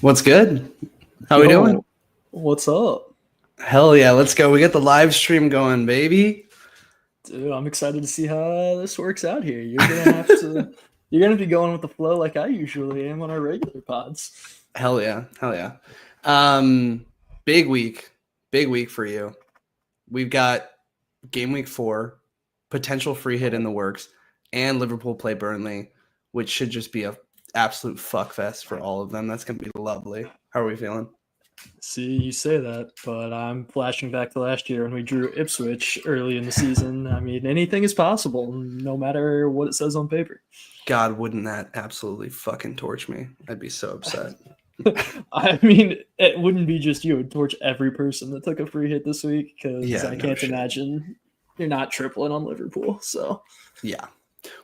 What's good? How we doing? What's up? Hell yeah, let's go. We got the live stream going, baby. Dude, I'm excited to see how this works out here. You're gonna be going with the flow like I usually am on our regular pods. Hell yeah, hell yeah. Um, big week, for you. We've got Gameweek 4, potential free hit in the works, and Liverpool play Burnley, which should just be a absolute fuck fest for all of them. That's gonna be lovely. How are we feeling? See, you say that, but I'm flashing back to last year when we drew Ipswich early in the season. I mean, anything is possible, no matter what it says on paper. God, wouldn't that absolutely fucking torch me? I'd be so upset. I mean, it wouldn't be just you. It would torch every person that took a free hit this week because I can't imagine you're not tripling on Liverpool. So, yeah.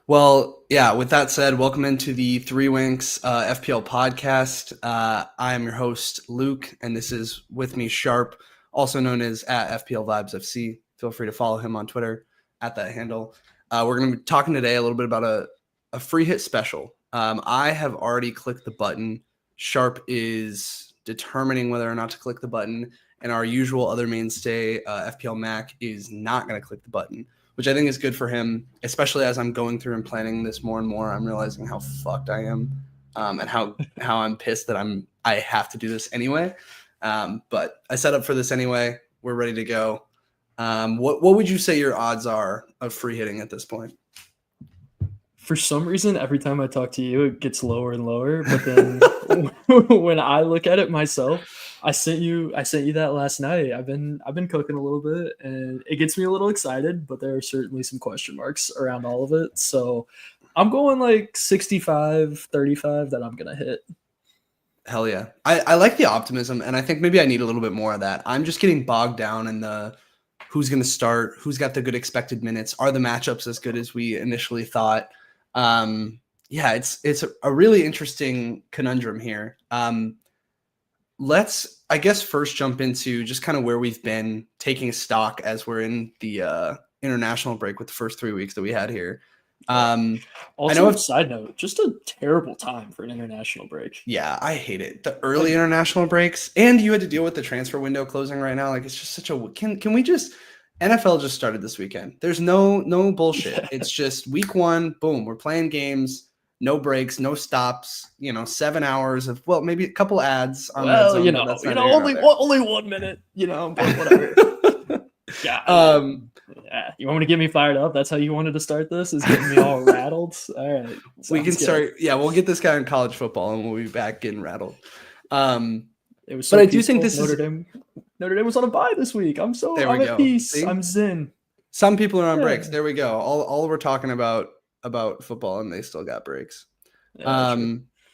Well, yeah, with that said, welcome into the Three Winks FPL podcast. I am your host, Luke, and this is with me, Sharpe, also known as at FPL Vibes FC. Feel free to follow him on Twitter at that handle. We're going to be talking today a little bit about a free hit special. I have already clicked the button. Sharpe is determining whether or not to click the button, and our usual other mainstay, FPL Mac, is not going to click the button, which I think is good for him, especially as I'm going through and planning this more and more. I'm realizing how fucked I am, and how I'm pissed that I have to do this anyway. But I set up for this anyway. We're ready to go. What would you say your odds are of free hitting at this point? For some reason, every time I talk to you, it gets lower and lower. But then when I look at it myself, I sent you that last night. I've been cooking a little bit, and it gets me a little excited. But there are certainly some question marks around all of it. So I'm going like 65-35 that I'm gonna hit. Hell yeah, I like the optimism, and I think maybe I need a little bit more of that. I'm just getting bogged down in the who's going to start, who's got the good expected minutes, are the matchups as good as we initially thought. Yeah, it's a really interesting conundrum here. Let's, I guess, first jump into just kind of where we've been taking stock as we're in the international break with the first 3 weeks that we had here. Also, side note, just a terrible time for an international break. Yeah, I hate it. The early international breaks, and you had to deal with the transfer window closing right now. Like, it's just such a can we just NFL just started this weekend. There's no bullshit. Yeah. It's just week 1, boom, we're playing games, no breaks, no stops, 7 hours of, well, maybe a couple ads on that zone, only 1 minute, but whatever. Yeah. Yeah. You want me to get me fired up? That's how you wanted to start this? Is getting me all rattled? All right. We can start. Yeah, we'll get this guy in college football and we'll be back getting rattled. It was so, but I do think this Notre Dame was on a bye this week. I'm at peace. See? I'm zen. Some people are on breaks. There we go. All we're talking about football, and they still got breaks. Yeah,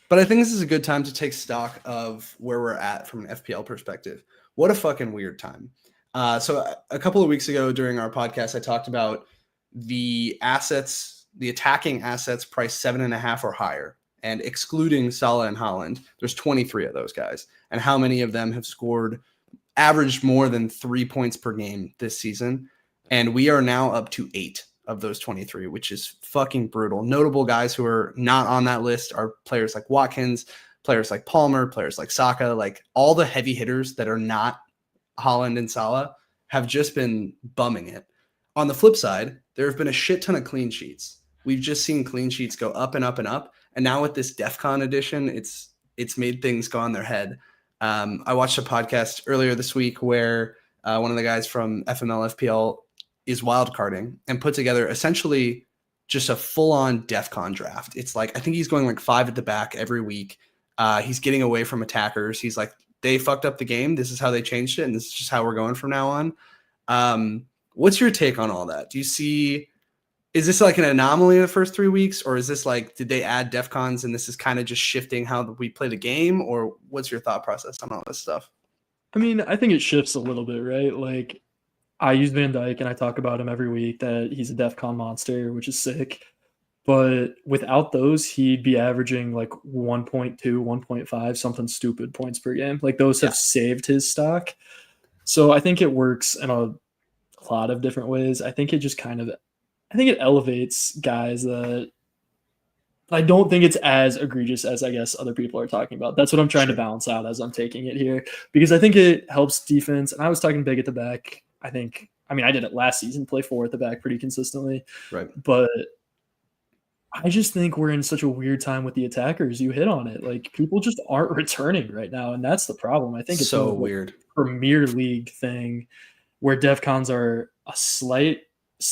but I think this is a good time to take stock of where we're at from an FPL perspective. What a fucking weird time. So a couple of weeks ago during our podcast, I talked about the attacking assets priced 7.5 or higher. And excluding Salah and Haaland, there's 23 of those guys. And how many of them have averaged more than 3 points per game this season? And we are now up to 8 of those 23, which is fucking brutal. Notable guys who are not on that list are players like Watkins, players like Palmer, players like Saka. Like, all the heavy hitters that are not Haaland and Salah have just been bumming it. On the flip side, there have been a shit ton of clean sheets. We've just seen clean sheets go up and up and up. And now with this DEF CON edition, it's made things go on their head. I watched a podcast earlier this week where one of the guys from FML FPL is wildcarding and put together essentially just a full-on DEF CON draft. It's like, I think he's going like 5 at the back every week. He's getting away from attackers. He's like, they fucked up the game. This is how they changed it, and this is just how we're going from now on. What's your take on all that? Do you see... Is this like an anomaly in the first 3 weeks, or is this like, did they add DEF CONs and this is kind of just shifting how we play the game, or what's your thought process on all this stuff? I mean, I think it shifts a little bit, right? Like, I use Van Dijk and I talk about him every week that he's a DEF CON monster, which is sick. But without those, he'd be averaging like 1.2, 1.5, something stupid points per game. Like, those have saved his stock. So I think it works in a lot of different ways. I think it just it elevates guys that I don't think it's as egregious as I guess other people are talking about. That's what I'm trying to balance out as I'm taking it here, because I think it helps defense. And I was talking big at the back. I mean, I did it last season, play 4 at the back pretty consistently. Right. But I just think we're in such a weird time with the attackers. You hit on it. Like, people just aren't returning right now, and that's the problem. I think it's so weird. Premier League thing where DEFCONs are a slight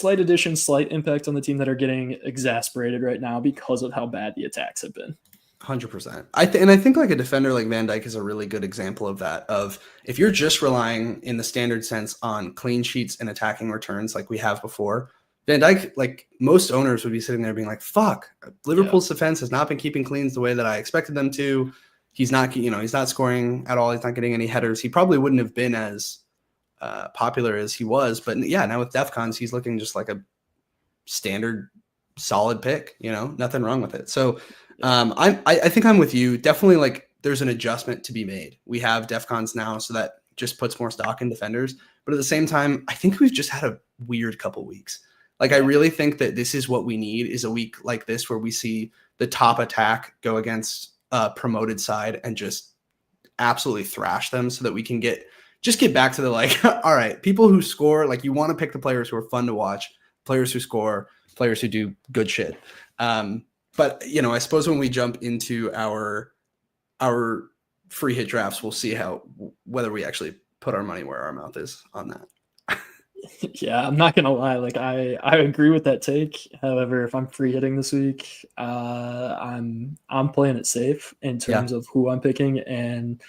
addition, slight impact on the team that are getting exasperated right now because of how bad the attacks have been. 100%. I think like a defender like Van Dijk is a really good example of that. Of if you're just relying in the standard sense on clean sheets and attacking returns like we have before, Van Dijk, like most owners would be sitting there being like, fuck, Liverpool's defense has not been keeping cleans the way that I expected them to. He's not scoring at all. He's not getting any headers. He probably wouldn't have been as popular as he was. But yeah, now with DEFCONs, he's looking just like a standard solid pick, nothing wrong with it. So I think I'm with you. Definitely like there's an adjustment to be made. We have DEFCONs now, so that just puts more stock in defenders. But at the same time, I think we've just had a weird couple weeks. Like, I really think that this is what we need, is a week like this where we see the top attack go against a promoted side and just absolutely thrash them so that we can get back to the like, all right, people who score, like you want to pick the players who are fun to watch, players who score, players who do good shit. But, I suppose when we jump into our free hit drafts, we'll see whether we actually put our money where our mouth is on that. Yeah, I'm not gonna lie. Like I agree with that take. However, if I'm free hitting this week, I'm playing it safe in terms of who I'm picking, and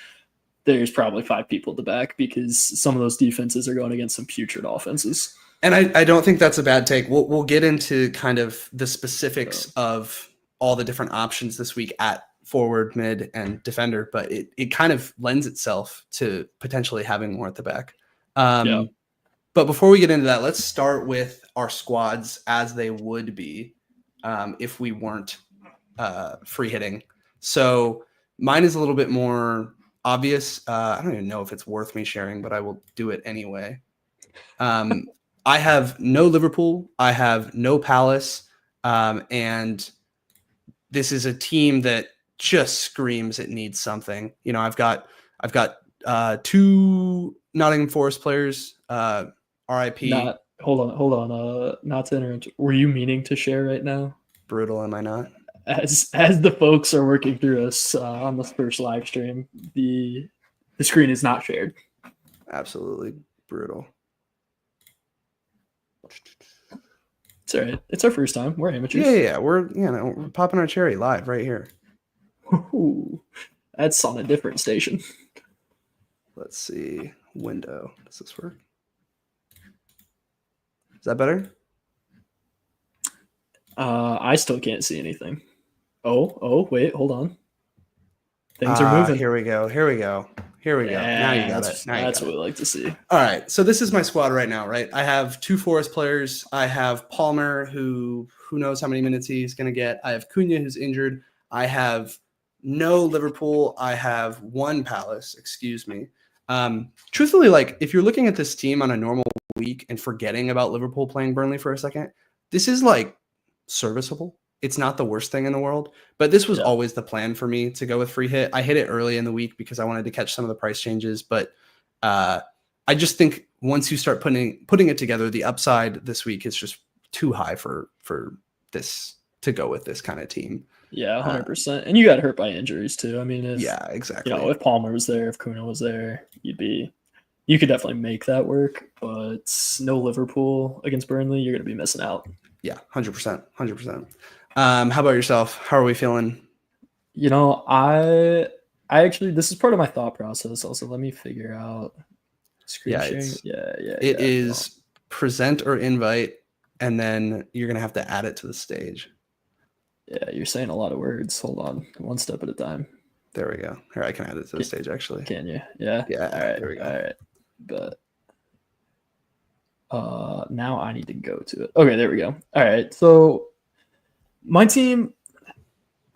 there's probably 5 people at the back because some of those defenses are going against some putrid offenses. And I don't think that's a bad take. We'll get into kind of the specifics of all the different options this week at forward, mid, and defender, but it kind of lends itself to potentially having more at the back. But before we get into that, let's start with our squads as they would be if we weren't free hitting. So mine is a little bit more obvious. I don't even know if it's worth me sharing, but I will do it anyway. I have no Liverpool. I have no Palace. And this is a team that just screams it needs something. I've got 2 Nottingham Forest players, RIP. Hold on. Not to interrupt. Were you meaning to share right now? Brutal, am I not? As the folks are working through us on the first live stream, the screen is not shared. Absolutely brutal. It's all right. It's our first time. We're amateurs. Yeah. We're popping our cherry live right here. Ooh, that's on a different station. Let's see. Window. Does this work? Is that better? I still can't see anything. Oh, wait, hold on. Things are moving. Here we go. Yeah, now you got it. That's what we like to see. All right. So this is my squad right now, right? I have 2 Forest players. I have Palmer, who knows how many minutes he's going to get. I have Cunha, who's injured. I have no Liverpool. I have 1 Palace. Excuse me. Truthfully, like if you're looking at this team on a normal week and forgetting about Liverpool playing Burnley for a second, this is like serviceable. It's not the worst thing in the world, but this was always the plan for me to go with free hit. I hit it early in the week because I wanted to catch some of the price changes, but I just think once you start putting it together, the upside this week is just too high for this to go with this kind of team. Yeah, 100%. And you got hurt by injuries too. I mean, exactly. If Palmer was there, if Cunha was there, you could definitely make that work. But no Liverpool against Burnley, you're going to be missing out. Yeah, 100%. How about yourself? How are we feeling? I actually, this is part of my thought process. Also, let me figure out screen sharing. It is present or invite, and then you're going to have to add it to the stage. Yeah, you're saying a lot of words. Hold on. One step at a time. There we go. Here, I can add it to the stage, actually. Can you? Yeah? Yeah. All right. There we go. All right. But now I need to go to it. Okay, there we go. All right. So my team,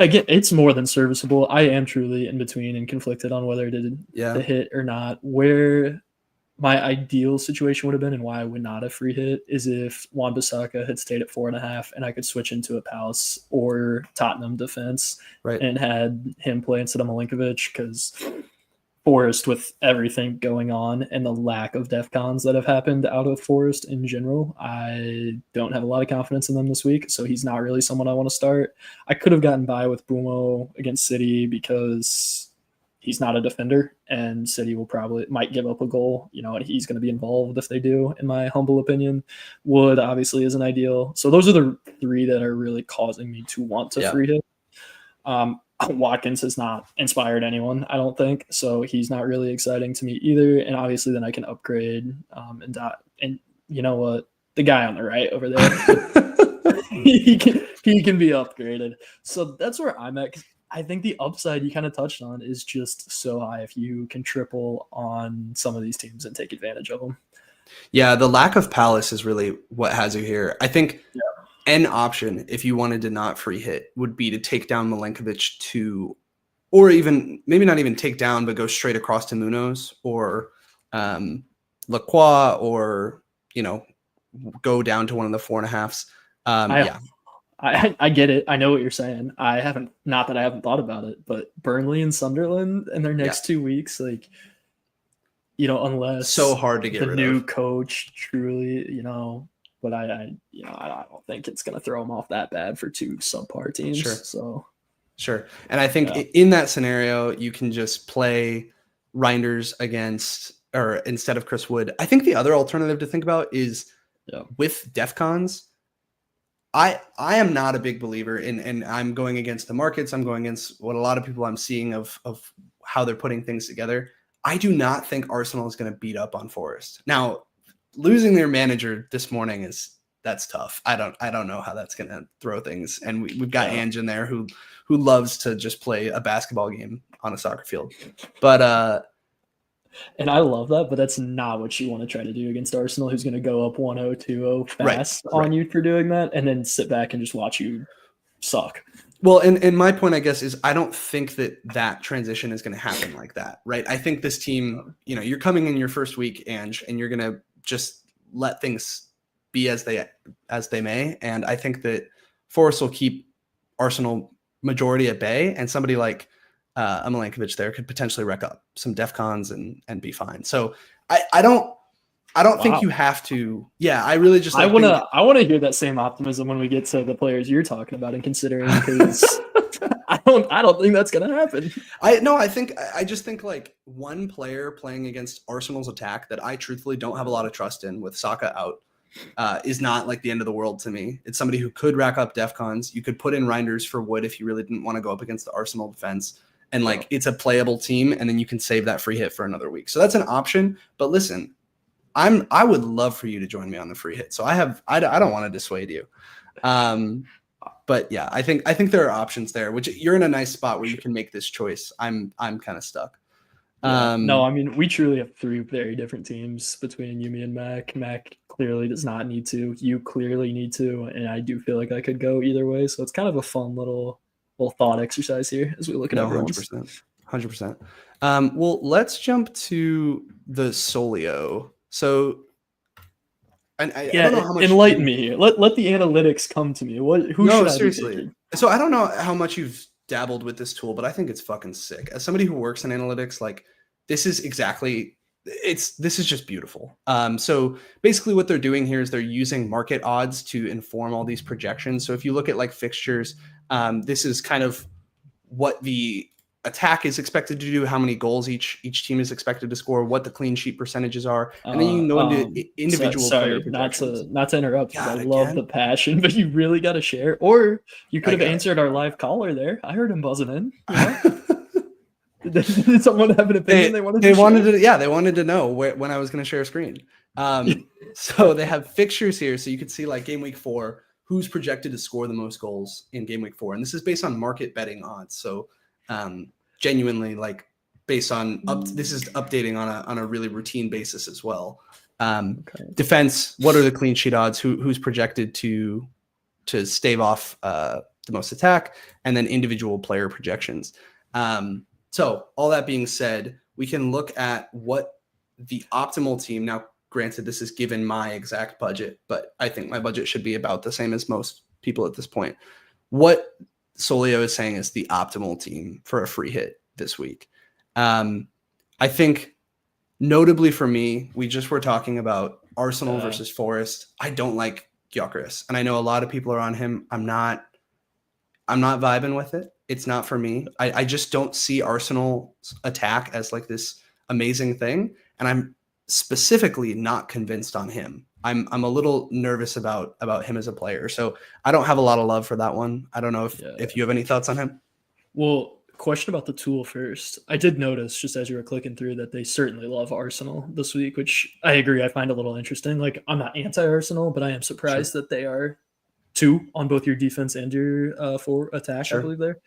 again, it's more than serviceable. I am truly in between and conflicted on whether to hit or not. Where my ideal situation would have been, and why I would not have free hit, is if Wan-Bissaka had stayed at 4.5 and I could switch into a Palace or Tottenham defense Right. and had him play instead of Milinkovic, because Forest, with everything going on and the lack of DEFCONs that have happened out of Forest in general, I don't have a lot of confidence in them this week. So he's not really someone I want to start. I could have gotten by with Bumo against City because he's not a defender, and City might give up a goal, and he's going to be involved if they do, in my humble opinion. Wood obviously isn't ideal. So those are the three that are really causing me to want to free hit. Watkins has not inspired anyone, I don't think. So he's not really exciting to me either. And obviously then I can upgrade and you know what? The guy on the right over there, he can be upgraded. So that's where I'm at. I think the upside you kind of touched on is just so high if you can triple on some of these teams and take advantage of them. Yeah, the lack of Palace is really what has you here. I think an option, if you wanted to not free hit, would be to take down Milinkovic or even maybe not even take down, but go straight across to Munoz or Lacroix, or go down to one of the 4.5s. I get it. I know what you're saying. Not that I haven't thought about it, but Burnley and Sunderland in their next 2 weeks, unless so hard to get the rid new of. coach truly, but I don't think it's going to throw them off that bad for two subpar teams. Sure. And I think in that scenario, you can just play Reinders instead of Chris Wood. I think the other alternative to think about is with DEFCONs. I am not a big believer in, and I'm going against the markets. I'm going against what a lot of people I'm seeing of how they're putting things together. I do not think Arsenal is going to beat up on Forest. Now, losing their manager this morning that's tough. I don't know how that's going to throw things. And we've got Ange in there who loves to just play a basketball game on a soccer field. But and I love that, but that's not what you want to try to do against Arsenal, who's going to go up 1-0, 2-0 fast on you for doing that, and then sit back and just watch you suck. Well, and my point, I guess, is I don't think that transition is going to happen like that, right? I think this team, you're coming in your first week, Ange, and you're going to just let things be as they may. And I think that Forest will keep Arsenal majority at bay, and somebody like a Milinkovic there could potentially wreck up some DEFCONs and be fine. So I don't think you have to. Yeah, I really just. I want to hear that same optimism when we get to the players you're talking about and considering, because I don't think that's gonna happen. I just think like one player playing against Arsenal's attack that I truthfully don't have a lot of trust in, with Saka out, is not like the end of the world to me. It's somebody who could rack up DEFCONs. You could put in Reinders for Wood if you really didn't want to go up against the Arsenal defense. And it's a playable team, and then you can save that free hit for another week. So that's an option. But listen, I would love for you to join me on the free hit. So I don't want to dissuade you. But yeah, I think there are options there, which you're in a nice spot where you can make this choice. I'm kind of stuck. No, I mean, we truly have three very different teams between you, me, and Mac. Mac clearly does not need to. You clearly need to, and I do feel like I could go either way. So it's kind of a fun little thought exercise here as we look at everyone's. 100%. Well, let's jump to the Solio. So, I don't know how much. Enlighten me here. Let the analytics come to me. Should seriously. I be taking? So I don't know how much you've dabbled with this tool, but I think it's fucking sick. As somebody who works in analytics, this is just beautiful. So basically what they're doing here is they're using market odds to inform all these projections. So if you look at fixtures, this is kind of what the attack is expected to do, how many goals each team is expected to score, what the clean sheet percentages are, and then you can go into individual player projections. Not to interrupt. I love the passion, but you really got to share. Or you could have answered our live caller there. I heard him buzzing in. Did someone have an opinion they wanted to know when I was going to share a screen. So they have fixtures here, so you can see game week 4, who's projected to score the most goals in game week 4, and this is based on market betting odds. So genuinely based on this is updating on a really routine basis as well. Defense, what are the clean sheet odds, who's projected to stave off the most attack, and then individual player projections. So all that being said, we can look at what the optimal team. Now, granted, this is given my exact budget, but I think my budget should be about the same as most people at this point. What Solio is saying is the optimal team for a free hit this week. I think notably for me, we just were talking about Arsenal versus Forest. I don't like Gyökeres, and I know a lot of people are on him. I'm not vibing with it. It's not for me. I just don't see Arsenal's attack as like this amazing thing, and I'm specifically not convinced on him. I'm a little nervous about him as a player, so I don't have a lot of love for that one. I don't know if you have any thoughts on him. Well, question about the tool first. I did notice just as you were clicking through that they certainly love Arsenal this week, which I agree. I find a little interesting. Like, I'm not anti-Arsenal, but I am surprised that they are 2 on both your defense and your for attack, I believe there.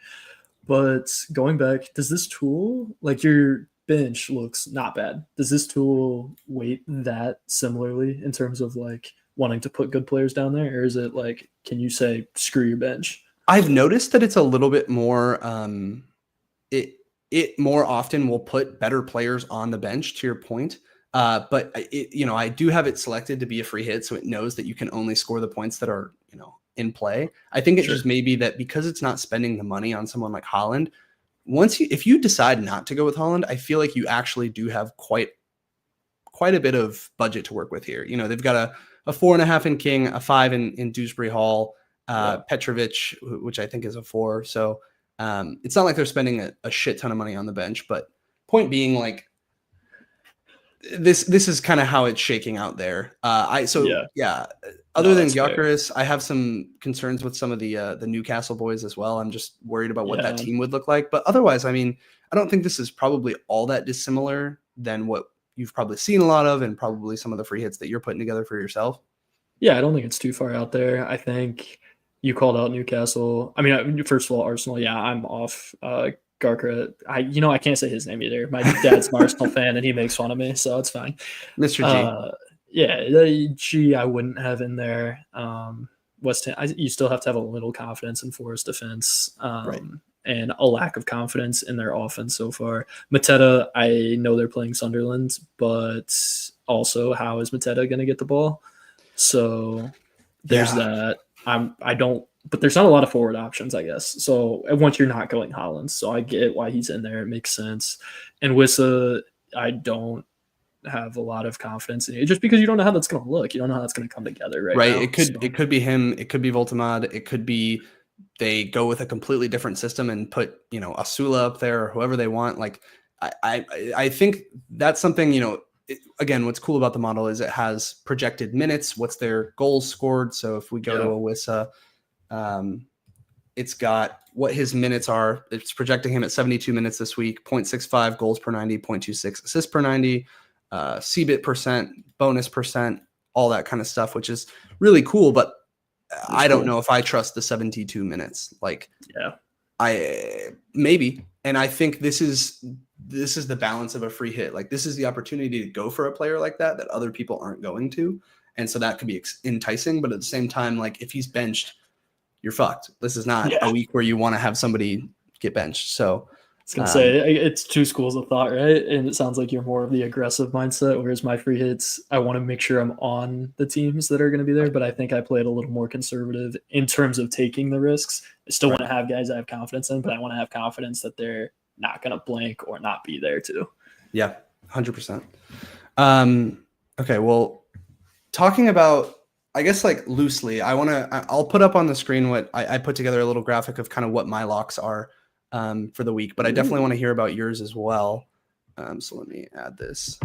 But going back, does this tool, like your bench looks not bad. Does this tool weight that similarly in terms of like wanting to put good players down there? Or is it like, can you say, screw your bench? I've noticed that it's a little bit more, it more often will put better players on the bench, to your point. But I do have it selected to be a free hit, so it knows that you can only score the points that are, in play. I think it just may be that because it's not spending the money on someone like Haaland, if you decide not to go with Haaland, I feel like you actually do have quite a bit of budget to work with here. They've got a 4.5 in King, a 5 in Dewsbury Hall, Petrovic, which I think is a 4. So it's not like they're spending a shit ton of money on the bench, but point being, like, this is kind of how it's shaking out there. Other than Gyökeres, I have some concerns with some of the Newcastle boys as well. I'm just worried about what that team would look like. But otherwise, I mean, I don't think this is probably all that dissimilar than what you've probably seen a lot of, and probably some of the free hits that you're putting together for yourself. Yeah, I don't think it's too far out there. I think you called out Newcastle. I mean, first of all, Arsenal. Yeah, I'm off. Garkra, I can't say his name either. My dad's an Arsenal fan, and he makes fun of me, so it's fine. Mr. G. G I wouldn't have in there. West Ham, you still have to have a little confidence in Forest defense, and a lack of confidence in their offense so far. Mateta, I know they're playing Sunderland, but also, how is Mateta going to get the ball? So there's that. But there's not a lot of forward options, I guess. So once you're not going Haaland, so I get why he's in there. It makes sense. And Wissa, I don't have a lot of confidence in it, just because you don't know how that's going to look. You don't know how that's going to come together now. It could be him. It could be Voltamad. It could be they go with a completely different system and put, Asula up there or whoever they want. Like, I think that's something, again, what's cool about the model is it has projected minutes. What's their goals scored? So if we go to a Wissa, it's got what his minutes are. It's projecting him at 72 minutes this week, 0.65 goals per 90, 0.26 assists per 90, CBIT percent, bonus percent, all that kind of stuff, which is really cool. But I don't know if I trust the 72 minutes. Like, maybe. And I think this is the balance of a free hit. Like, this is the opportunity to go for a player like that other people aren't going to. And so that could be enticing. But at the same time, like, if he's benched, you're fucked. This is not a week where you want to have somebody get benched. So I was gonna say it's two schools of thought, right? And it sounds like you're more of the aggressive mindset, whereas my free hits, I want to make sure I'm on the teams that are going to be there. But I think I played a little more conservative in terms of taking the risks. I still want to have guys I have confidence in, but I want to have confidence that they're not going to blank or not be there too. Yeah, 100%. Okay, well, talking about, I guess, like, loosely, I'll put up on the screen what I put together, a little graphic of kind of what my locks are for the week, but I definitely want to hear about yours as well. So let me add this.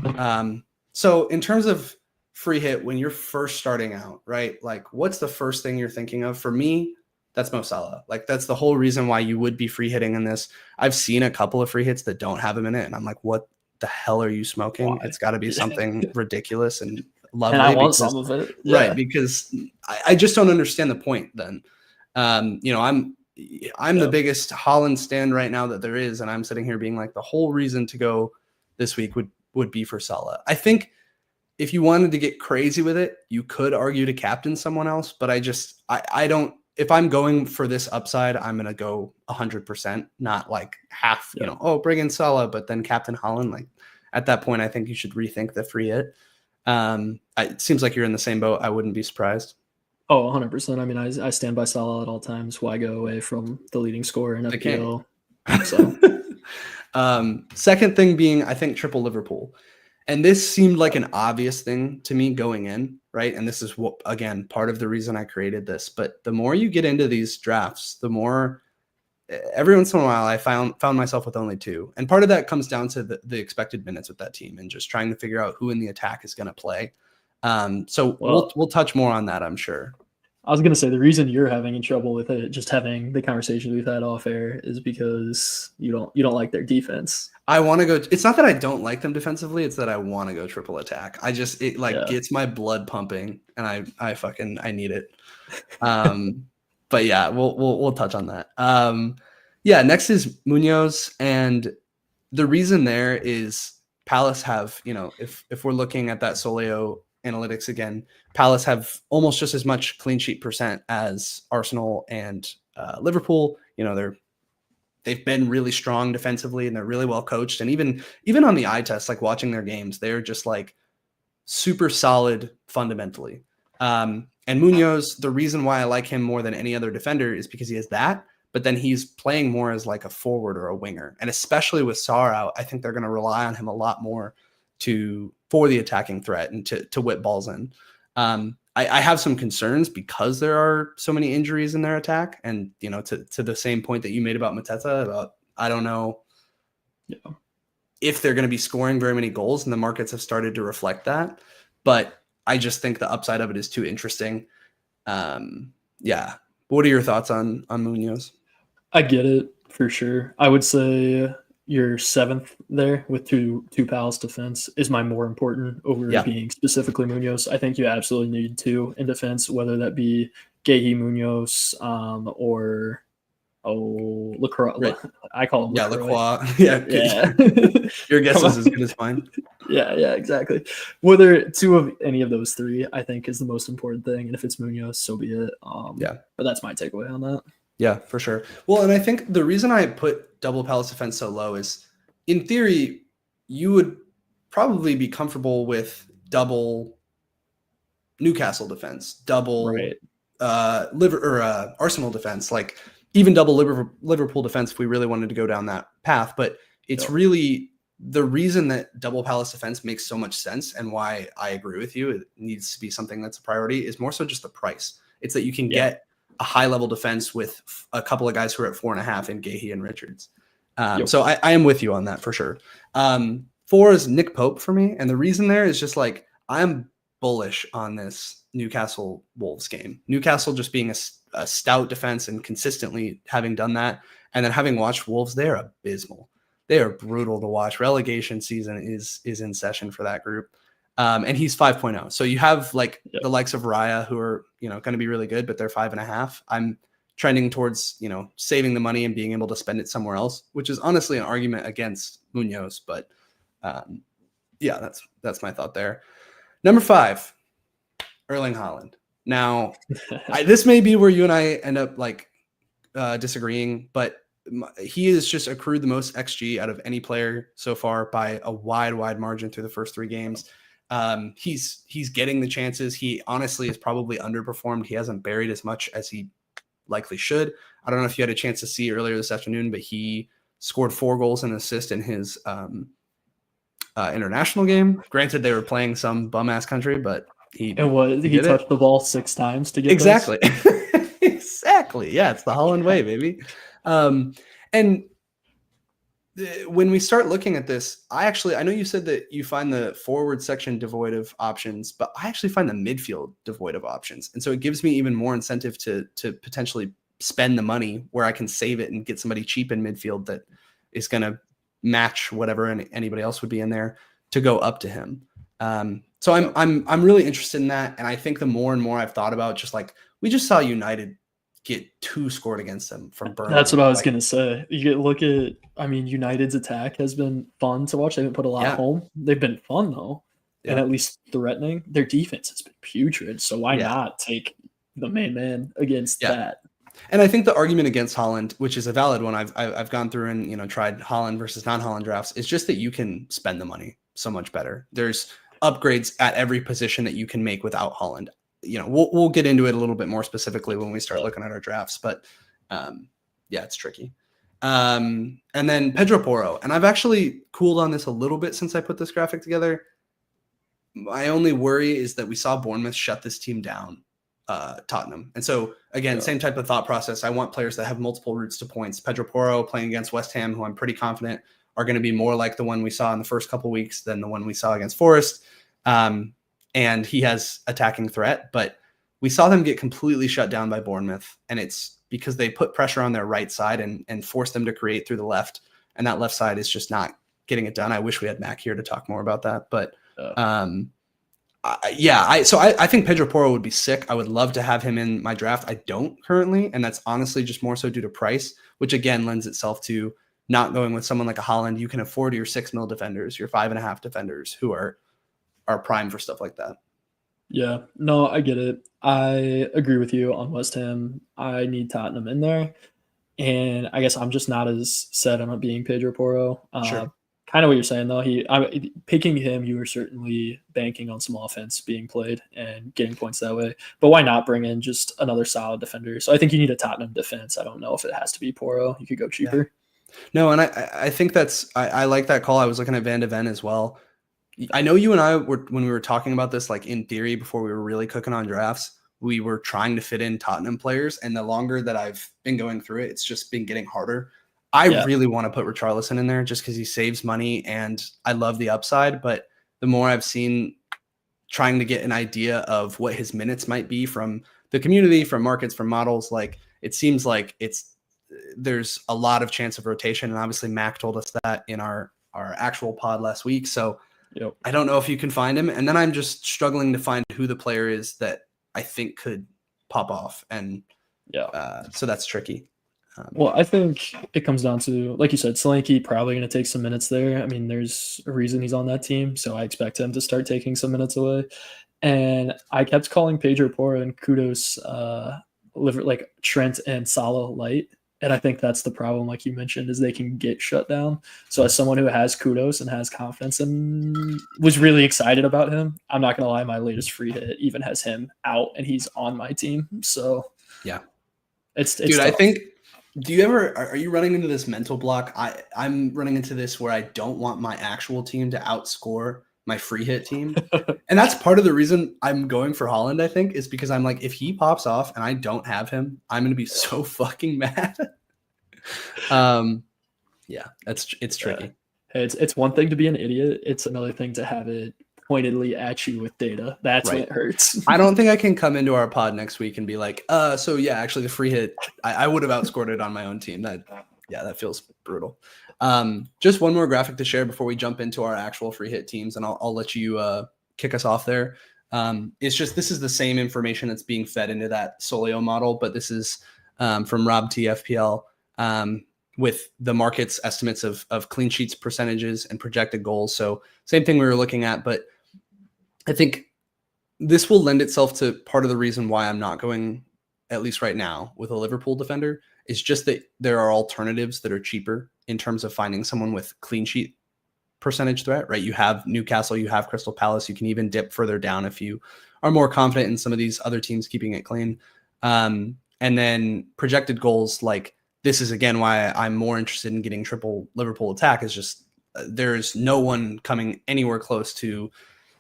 So in terms of free hit, when you're first starting out, right? Like, what's the first thing you're thinking of? For me, that's Mo Salah. Like, that's the whole reason why you would be free hitting in this. I've seen a couple of free hits that don't have him in it, and I'm like, what the hell are you smoking? Why? It's got to be something ridiculous and lovely. And I want some of it. Right, because I just don't understand the point then. I'm the biggest Haaland stan right now that there is, and I'm sitting here being like, the whole reason to go this week would be for Salah. I think if you wanted to get crazy with it, you could argue to captain someone else, but I don't. If I'm going for this upside, I'm going to go 100%, not like half, bring in Salah, but then captain Haaland. Like, at that point, I think you should rethink the free hit. It seems like you're in the same boat. I wouldn't be surprised. Oh, 100%. I mean, I stand by Salah at all times. Why go away from the leading scorer in FPL? So, second thing being, I think triple Liverpool. And this seemed like an obvious thing to me going in, right? And this is what, again, part of the reason I created this. But the more you get into these drafts, the more every once in a while I found myself with only 2. And part of that comes down to the expected minutes with that team and just trying to figure out who in the attack is going to play. So we'll touch more on that, I'm sure. I was going to say the reason you're having trouble with it, just having the conversation we've had off air, is because you don't like their defense. I want to go. It's not that I don't like them defensively. It's that I want to go triple attack. It gets my blood pumping, and I need it. But yeah, we'll touch on that. Next is Munoz, and the reason there is Palace have, if we're looking at that Solio analytics again, Palace have almost just as much clean sheet percent as Arsenal and Liverpool. They've been really strong defensively and they're really well coached. And even on the eye test, like watching their games, they're just like super solid fundamentally. And Munoz, the reason why I like him more than any other defender is because he has that, but then he's playing more as like a forward or a winger. And especially with Sarr out, I think they're going to rely on him a lot more for the attacking threat and to whip balls in. I have some concerns because there are so many injuries in their attack. And, to the same point that you made about Mateta, I don't know if they're going to be scoring very many goals, and the markets have started to reflect that. But I just think the upside of it is too interesting. What are your thoughts on Munoz? I get it for sure. I would say your 7th there with two Palace defense is my more important over being specifically Munoz. I think you absolutely need 2 in defense, whether that be Guehi, Munoz, or Lacroix. Right. I call him Lacroix. Yeah. Your guess is as good as mine. Yeah, exactly. Whether 2 of any of those 3, I think, is the most important thing. And if it's Munoz, so be it. But that's my takeaway on that. Yeah, for sure. Well, and I think the reason I put double Palace defense so low is, in theory, you would probably be comfortable with double Newcastle defense, double Arsenal defense, like even double Liverpool defense if we really wanted to go down that path. But it's really the reason that double Palace defense makes so much sense, and why I agree with you, it needs to be something that's a priority, is more so just the price. It's that you can get a high level defense with a couple of guys who are at 4.5 in Guehi and Richards. So I am with you on that for sure. 4 is Nick Pope for me. And the reason there is just like, I'm bullish on this Newcastle Wolves game. Newcastle just being a stout defense and consistently having done that. And then having watched Wolves, they're abysmal. They are brutal to watch. Relegation season is in session for that group. And he's 5.0. So you have the likes of Raya, who are, going to be really good, but they're 5.5. I'm trending towards, saving the money and being able to spend it somewhere else, which is honestly an argument against Munoz. But that's my thought there. Number 5, Erling Haaland. Now, this may be where you and I end up disagreeing, but he has just accrued the most XG out of any player so far by a wide margin through the first 3 games. He's getting the chances. He honestly is probably underperformed. He hasn't buried as much as he likely should. I don't know if you had a chance to see earlier this afternoon, but he scored 4 goals and an assist in his international game. Granted, they were playing some bum ass country, but he touched the ball 6 times to get exactly. Exactly. Yeah, it's the Holland way, baby. And when we start looking at this, I know you said that you find the forward section devoid of options, but I actually find the midfield devoid of options. And so it gives me even more incentive to potentially spend the money where I can save it and get somebody cheap in midfield that is going to match whatever anybody else would be in there to go up to him. So I'm really interested in that. And I think the more and more I've thought about, just like we just saw United get 2 scored against them from Burnley. That's what I was going to say. You look at, United's attack has been fun to watch. They haven't put a lot home. They've been fun though. And at least threatening. Their defense has been putrid. So why not take the main man against that? And I think the argument against Haaland, which is a valid one, I've gone through and tried Haaland versus non-Haaland drafts, is just that you can spend the money. so much better. There's upgrades at every position that you can make without Haaland. We'll get into it a little bit more specifically when we start looking at our drafts, but it's tricky. And then Pedro Porro, and I've actually cooled on this a little bit since I put this graphic together. My only worry is that we saw Bournemouth shut this team down, Tottenham. And so again, same type of thought process. I want players that have multiple routes to points. Pedro Porro playing against West Ham, who I'm pretty confident are going to be more like the one we saw in the first couple of weeks than the one we saw against Forest. And he has attacking threat, but we saw them get completely shut down by Bournemouth. And it's because they put pressure on their right side and forced them to create through the left. And that left side is just not getting it done. I wish we had Mac here to talk more about that, but I think Pedro Porro would be sick. I would love to have him in my draft. I don't currently, and that's honestly just more so due to price, which again lends itself to not going with someone like a Haaland. You can afford your 6 mil defenders, your 5.5 defenders who are prime for stuff like that. Yeah, no, I get it. I agree with you on West Ham. I need Tottenham in there. And I guess I'm just not as set on it being Pedro Porro. Sure. Kind of what you're saying, though. Picking him, you were certainly banking on some offense being played and getting points that way. But why not bring in just another solid defender? So I think you need a Tottenham defense. I don't know if it has to be Porro. You could go cheaper. Yeah. No, and I think I like that call. I was looking at Van de Ven as well. I know you and I were, when we were talking about this, like in theory, before we were really cooking on drafts, we were trying to fit in Tottenham players. And the longer that I've been going through it, it's just been getting harder. I really want to put Richarlison in there just because he saves money and I love the upside. But the more I've seen trying to get an idea of what his minutes might be from the community, from markets, from models, like it seems like there's a lot of chance of rotation. And obviously Mac told us that in our actual pod last week. So I don't know if you can find him. And then I'm just struggling to find who the player is that I think could pop off. And so that's tricky. Well, I think it comes down to, like you said, Solanke probably going to take some minutes there. I mean, there's a reason he's on that team, so I expect him to start taking some minutes away. And I kept calling Pedro Porro and Kudos like Trent and Salah light. And I think that's the problem, like you mentioned, is they can get shut down. So as someone who has Kudos and has confidence and was really excited about him, I'm not going to lie, my latest free hit even has him out and he's on my team. So yeah, it's dude, tough. I think, are you running into this mental block? I'm running into this where I don't want my actual team to outscore my free hit team. And that's part of the reason I'm going for Haaland, I think, is because I'm like, if he pops off and I don't have him, I'm going to be so fucking mad. It's tricky. Hey, it's one thing to be an idiot. It's another thing to have it pointedly at you with data. That's right. When it hurts. I don't think I can come into our pod next week and be like, actually the free hit, I would have outscored it on my own team. That feels brutal. Just one more graphic to share before we jump into our actual free hit teams, and I'll let you kick us off there. This is the same information that's being fed into that Solio model, but this is from Rob T FPL with the market's estimates of clean sheets percentages and projected goals. So same thing we were looking at, but I think this will lend itself to part of the reason why I'm not going, at least right now, with a Liverpool defender. Is just that there are alternatives that are cheaper in terms of finding someone with clean sheet percentage threat, right? You have Newcastle, you have Crystal Palace. You can even dip further down if you are more confident in some of these other teams keeping it clean. And then projected goals, like this is again why I'm more interested in getting triple Liverpool attack, is just there's no one coming anywhere close to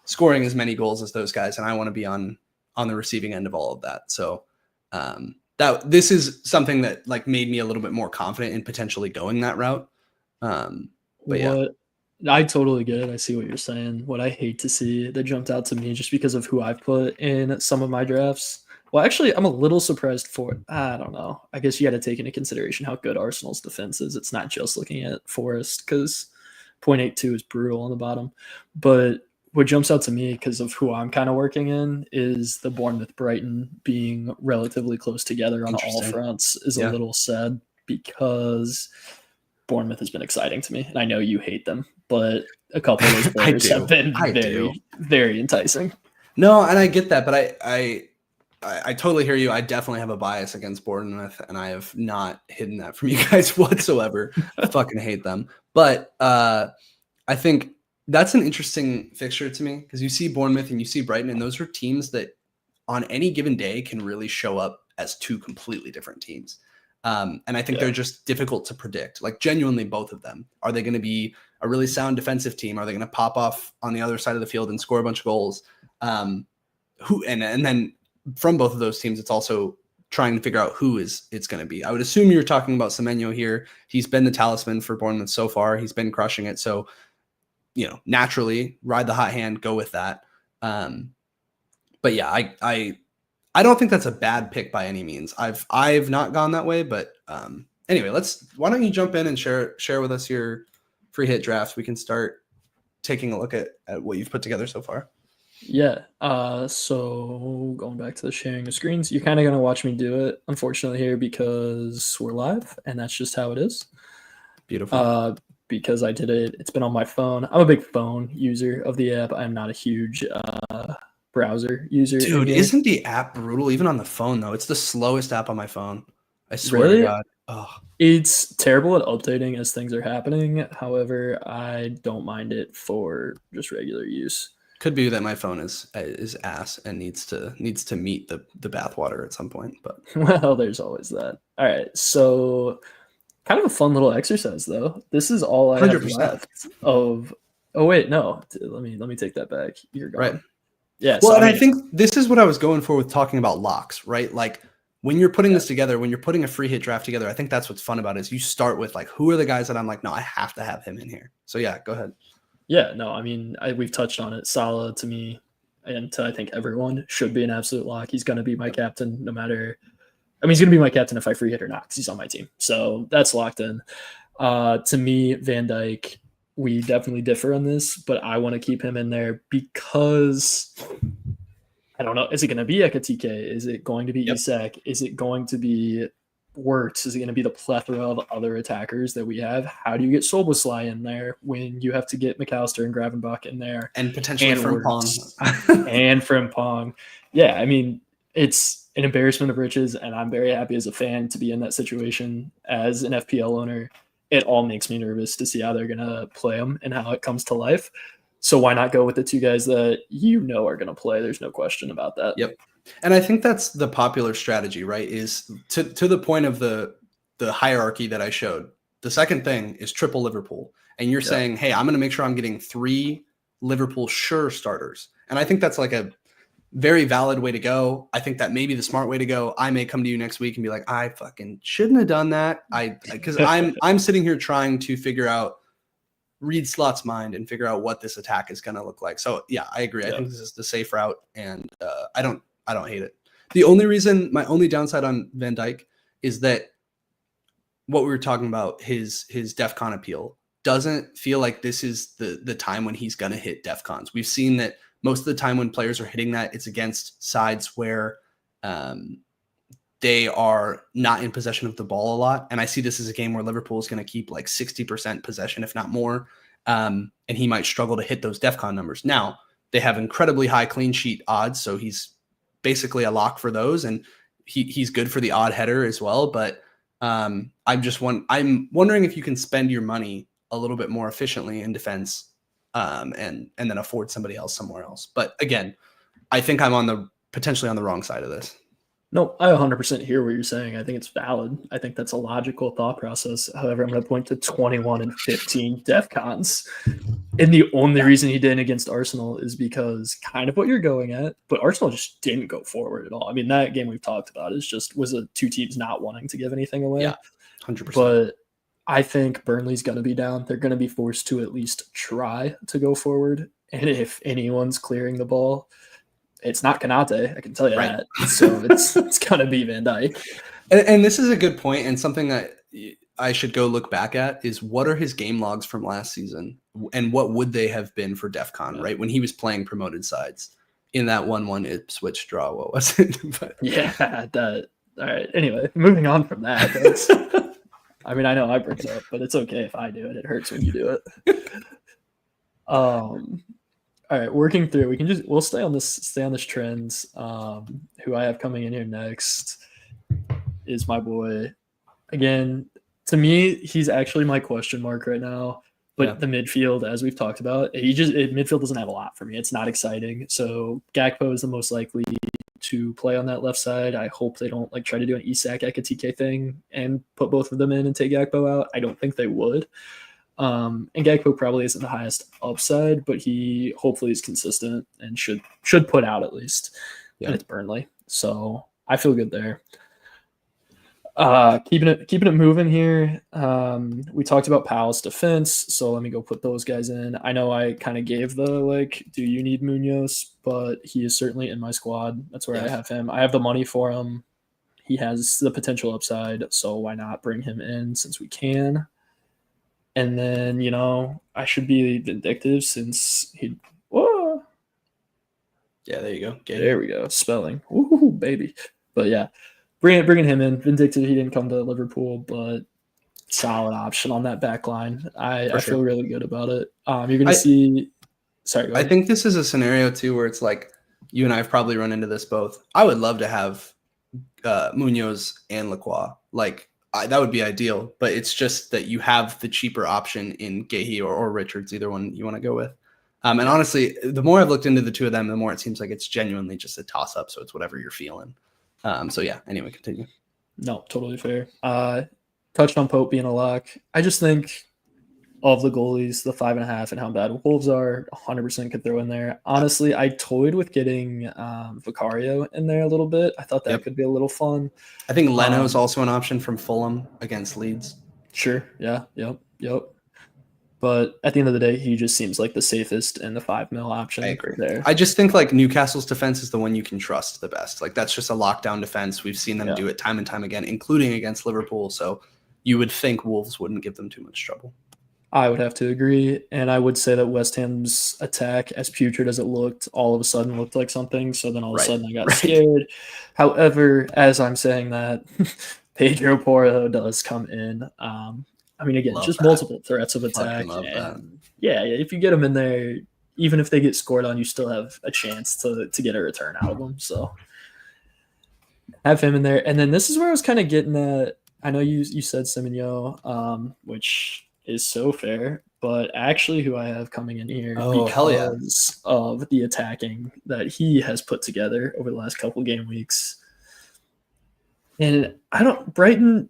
scoring as many goals as those guys. And I want to be on the receiving end of all of that. So that this is something that like made me a little bit more confident in potentially going that route. I totally get it. I see what you're saying. What I hate to see that jumped out to me just because of who I've put in some of my drafts. Well, actually, I'm a little surprised for, I don't know. I guess you got to take into consideration how good Arsenal's defense is. It's not just looking at Forest because 0.82 is brutal on the bottom. But what jumps out to me because of who I'm kind of working in is the Bournemouth Brighton being relatively close together on all fronts is a little sad because Bournemouth has been exciting to me. And I know you hate them, but a couple of those players have been very, very enticing. No, and I get that, but I totally hear you. I definitely have a bias against Bournemouth, and I have not hidden that from you guys whatsoever. I fucking hate them. But I think That's an interesting fixture to me because you see Bournemouth and you see Brighton, and those are teams that on any given day can really show up as two completely different teams. And I think they're just difficult to predict. Like genuinely, both of them. Are they going to be a really sound defensive team? Are they going to pop off on the other side of the field and score a bunch of goals? And then from both of those teams, it's also trying to figure out who it's going to be. I would assume you're talking about Semenyo here. He's been the talisman for Bournemouth so far. He's been crushing it. So, naturally ride the hot hand, go with that. But yeah, I don't think that's a bad pick by any means. I've not gone that way, but anyway, why don't you jump in and share with us your free hit draft? We can start taking a look at what you've put together so far. Yeah. So going back to the sharing of screens, you're kind of going to watch me do it, unfortunately, here because we're live and that's just how it is. Beautiful. Because I did it. It's been on my phone. I'm a big phone user of the app. I'm not a huge browser user. Dude, isn't the app brutal? Even on the phone, though. It's the slowest app on my phone. I swear to God. Oh. It's terrible at updating as things are happening. However, I don't mind it for just regular use. Could be that my phone is ass and needs to meet the bathwater at some point. But well, there's always that. All right, so kind of a fun little exercise though. This is all I 100%. Have left of. Oh wait, no. Let me take that back. You're gone. Right. Yeah. Well, and I think this is what I was going for with talking about locks, right? Like when you're putting this together, when you're putting a free hit draft together, I think that's what's fun about it is you start with like, who are the guys that I'm like, no, I have to have him in here. So yeah, go ahead. Yeah, no, I mean, we've touched on it. Salah to me, and to I think everyone, should be an absolute lock. He's going to be my captain no matter. I mean, he's going to be my captain if I free hit or not because he's on my team. So that's locked in. To me, Van Dijk, we definitely differ on this, but I want to keep him in there because I don't know. Is it going to be Ekatike? Is it going to be Isak? Is it going to be Wirtz? Is it going to be the plethora of other attackers that we have? How do you get Szoboszlai in there when you have to get McAllister and Gravenbach in there? And potentially Frimpong. And Frimpong. Yeah, I mean, it's an embarrassment of riches, and I'm very happy as a fan to be in that situation. As an FPL owner, it all makes me nervous to see how they're going to play them and how it comes to life. So why not go with the two guys that are going to play? There's no question about that. Yep. And I think that's the popular strategy, right? Is to the point of the hierarchy that I showed. The second thing is triple Liverpool. And you're saying, hey, I'm going to make sure I'm getting 3 Liverpool sure starters. And I think that's like a very valid way to go. I think that may be the smart way to go. I may come to you next week and be like, I fucking shouldn't have done that. Because I'm sitting here trying to read Slot's mind and figure out what this attack is going to look like. So yeah, I agree. I think this is the safe route, and I don't hate it. My only downside on Van Dijk is that what we were talking about, his DEFCON appeal doesn't feel like this is the time when he's going to hit DEFCONs. We've seen that most of the time when players are hitting that, it's against sides where they are not in possession of the ball a lot. And I see this as a game where Liverpool is going to keep like 60% possession, if not more. And he might struggle to hit those DEFCON numbers. Now, they have incredibly high clean sheet odds, so he's basically a lock for those, and he's good for the odd header as well. But I'm wondering if you can spend your money a little bit more efficiently in defense, and then afford somebody else somewhere else. But again, I think I'm potentially on the wrong side of this. No, I 100% hear what you're saying. I think it's valid. I think that's a logical thought process. However, I'm going to point to 21 and 15 DEFCONs. And the only reason he didn't against Arsenal is because kind of what you're going at, but Arsenal just didn't go forward at all. I mean, that game we've talked about was two teams not wanting to give anything away. Yeah, 100%. But I think Burnley's going to be down. They're going to be forced to at least try to go forward. And if anyone's clearing the ball, it's not Konate, I can tell you that. So it's going to be Van Dijk. And this is a good point, and something that I should go look back at is what are his game logs from last season, and what would they have been for DEFCON, right? When he was playing promoted sides in that 1-1 Ipswich draw. What was it? All right. Anyway, moving on from that. I mean, I know I bring it up, but it's okay if I do it. It hurts when you do it. All right, working through. We'll stay on this trend. Who I have coming in here next is my boy. Again, to me, he's actually my question mark right now. But the midfield, as we've talked about, midfield doesn't have a lot for me. It's not exciting. So Gakpo is the most likely to play on that left side. I hope they don't try to do an Isak Ekitike thing and put both of them in and take Gakpo out. I don't think they would. And Gakpo probably isn't the highest upside, but he hopefully is consistent and should put out at least. Yeah. And it's Burnley, so I feel good there. Keeping it moving here. We talked about Palace defense, so let me go put those guys in. I know I kind of gave the do you need Munoz, but he is certainly in my squad. That's where I have him. I have the money for him. He has the potential upside, so why not bring him in since we can? And then I should be vindictive since he. Whoa. Yeah, there you go. There we go. Spelling. Ooh, baby. But yeah. Bringing him in. Vindictive, he didn't come to Liverpool, but solid option on that back line. I feel really good about it. You're going to see – sorry, go ahead. I think this is a scenario, too, where it's you and I have probably run into this both. I would love to have Munoz and Lacroix. That would be ideal, but it's just that you have the cheaper option in Gahey or Richards, either one you want to go with. And honestly, the more I've looked into the two of them, the more it seems like it's genuinely just a toss-up, so it's whatever you're feeling. So yeah, anyway, continue. No, totally fair. Touched on Pope being a lock. I just think of the goalies, the 5.5 and how bad Wolves are, 100% could throw in there. Honestly, I toyed with getting Vicario in there a little bit. I thought that could be a little fun. I think Leno is also an option from Fulham against Leeds. Sure. Yeah. Yep. But at the end of the day, he just seems like the safest and the 5 mil option. I agree. There. I just think Newcastle's defense is the one you can trust the best. That's just a lockdown defense. We've seen them do it time and time again, including against Liverpool. So you would think Wolves wouldn't give them too much trouble. I would have to agree. And I would say that West Ham's attack, as putrid as it looked, all of a sudden looked like something. So then all of a sudden I got scared. However, as I'm saying that, Pedro Porro does come in. Again, just multiple threats of attack. If you get them in there, even if they get scored on, you still have a chance to get a return out of them. So have him in there. And then this is where I was kind of getting at. I know you said Semenyo, which is so fair, but actually who I have coming in here because of the attacking that he has put together over the last couple game weeks. And Brighton,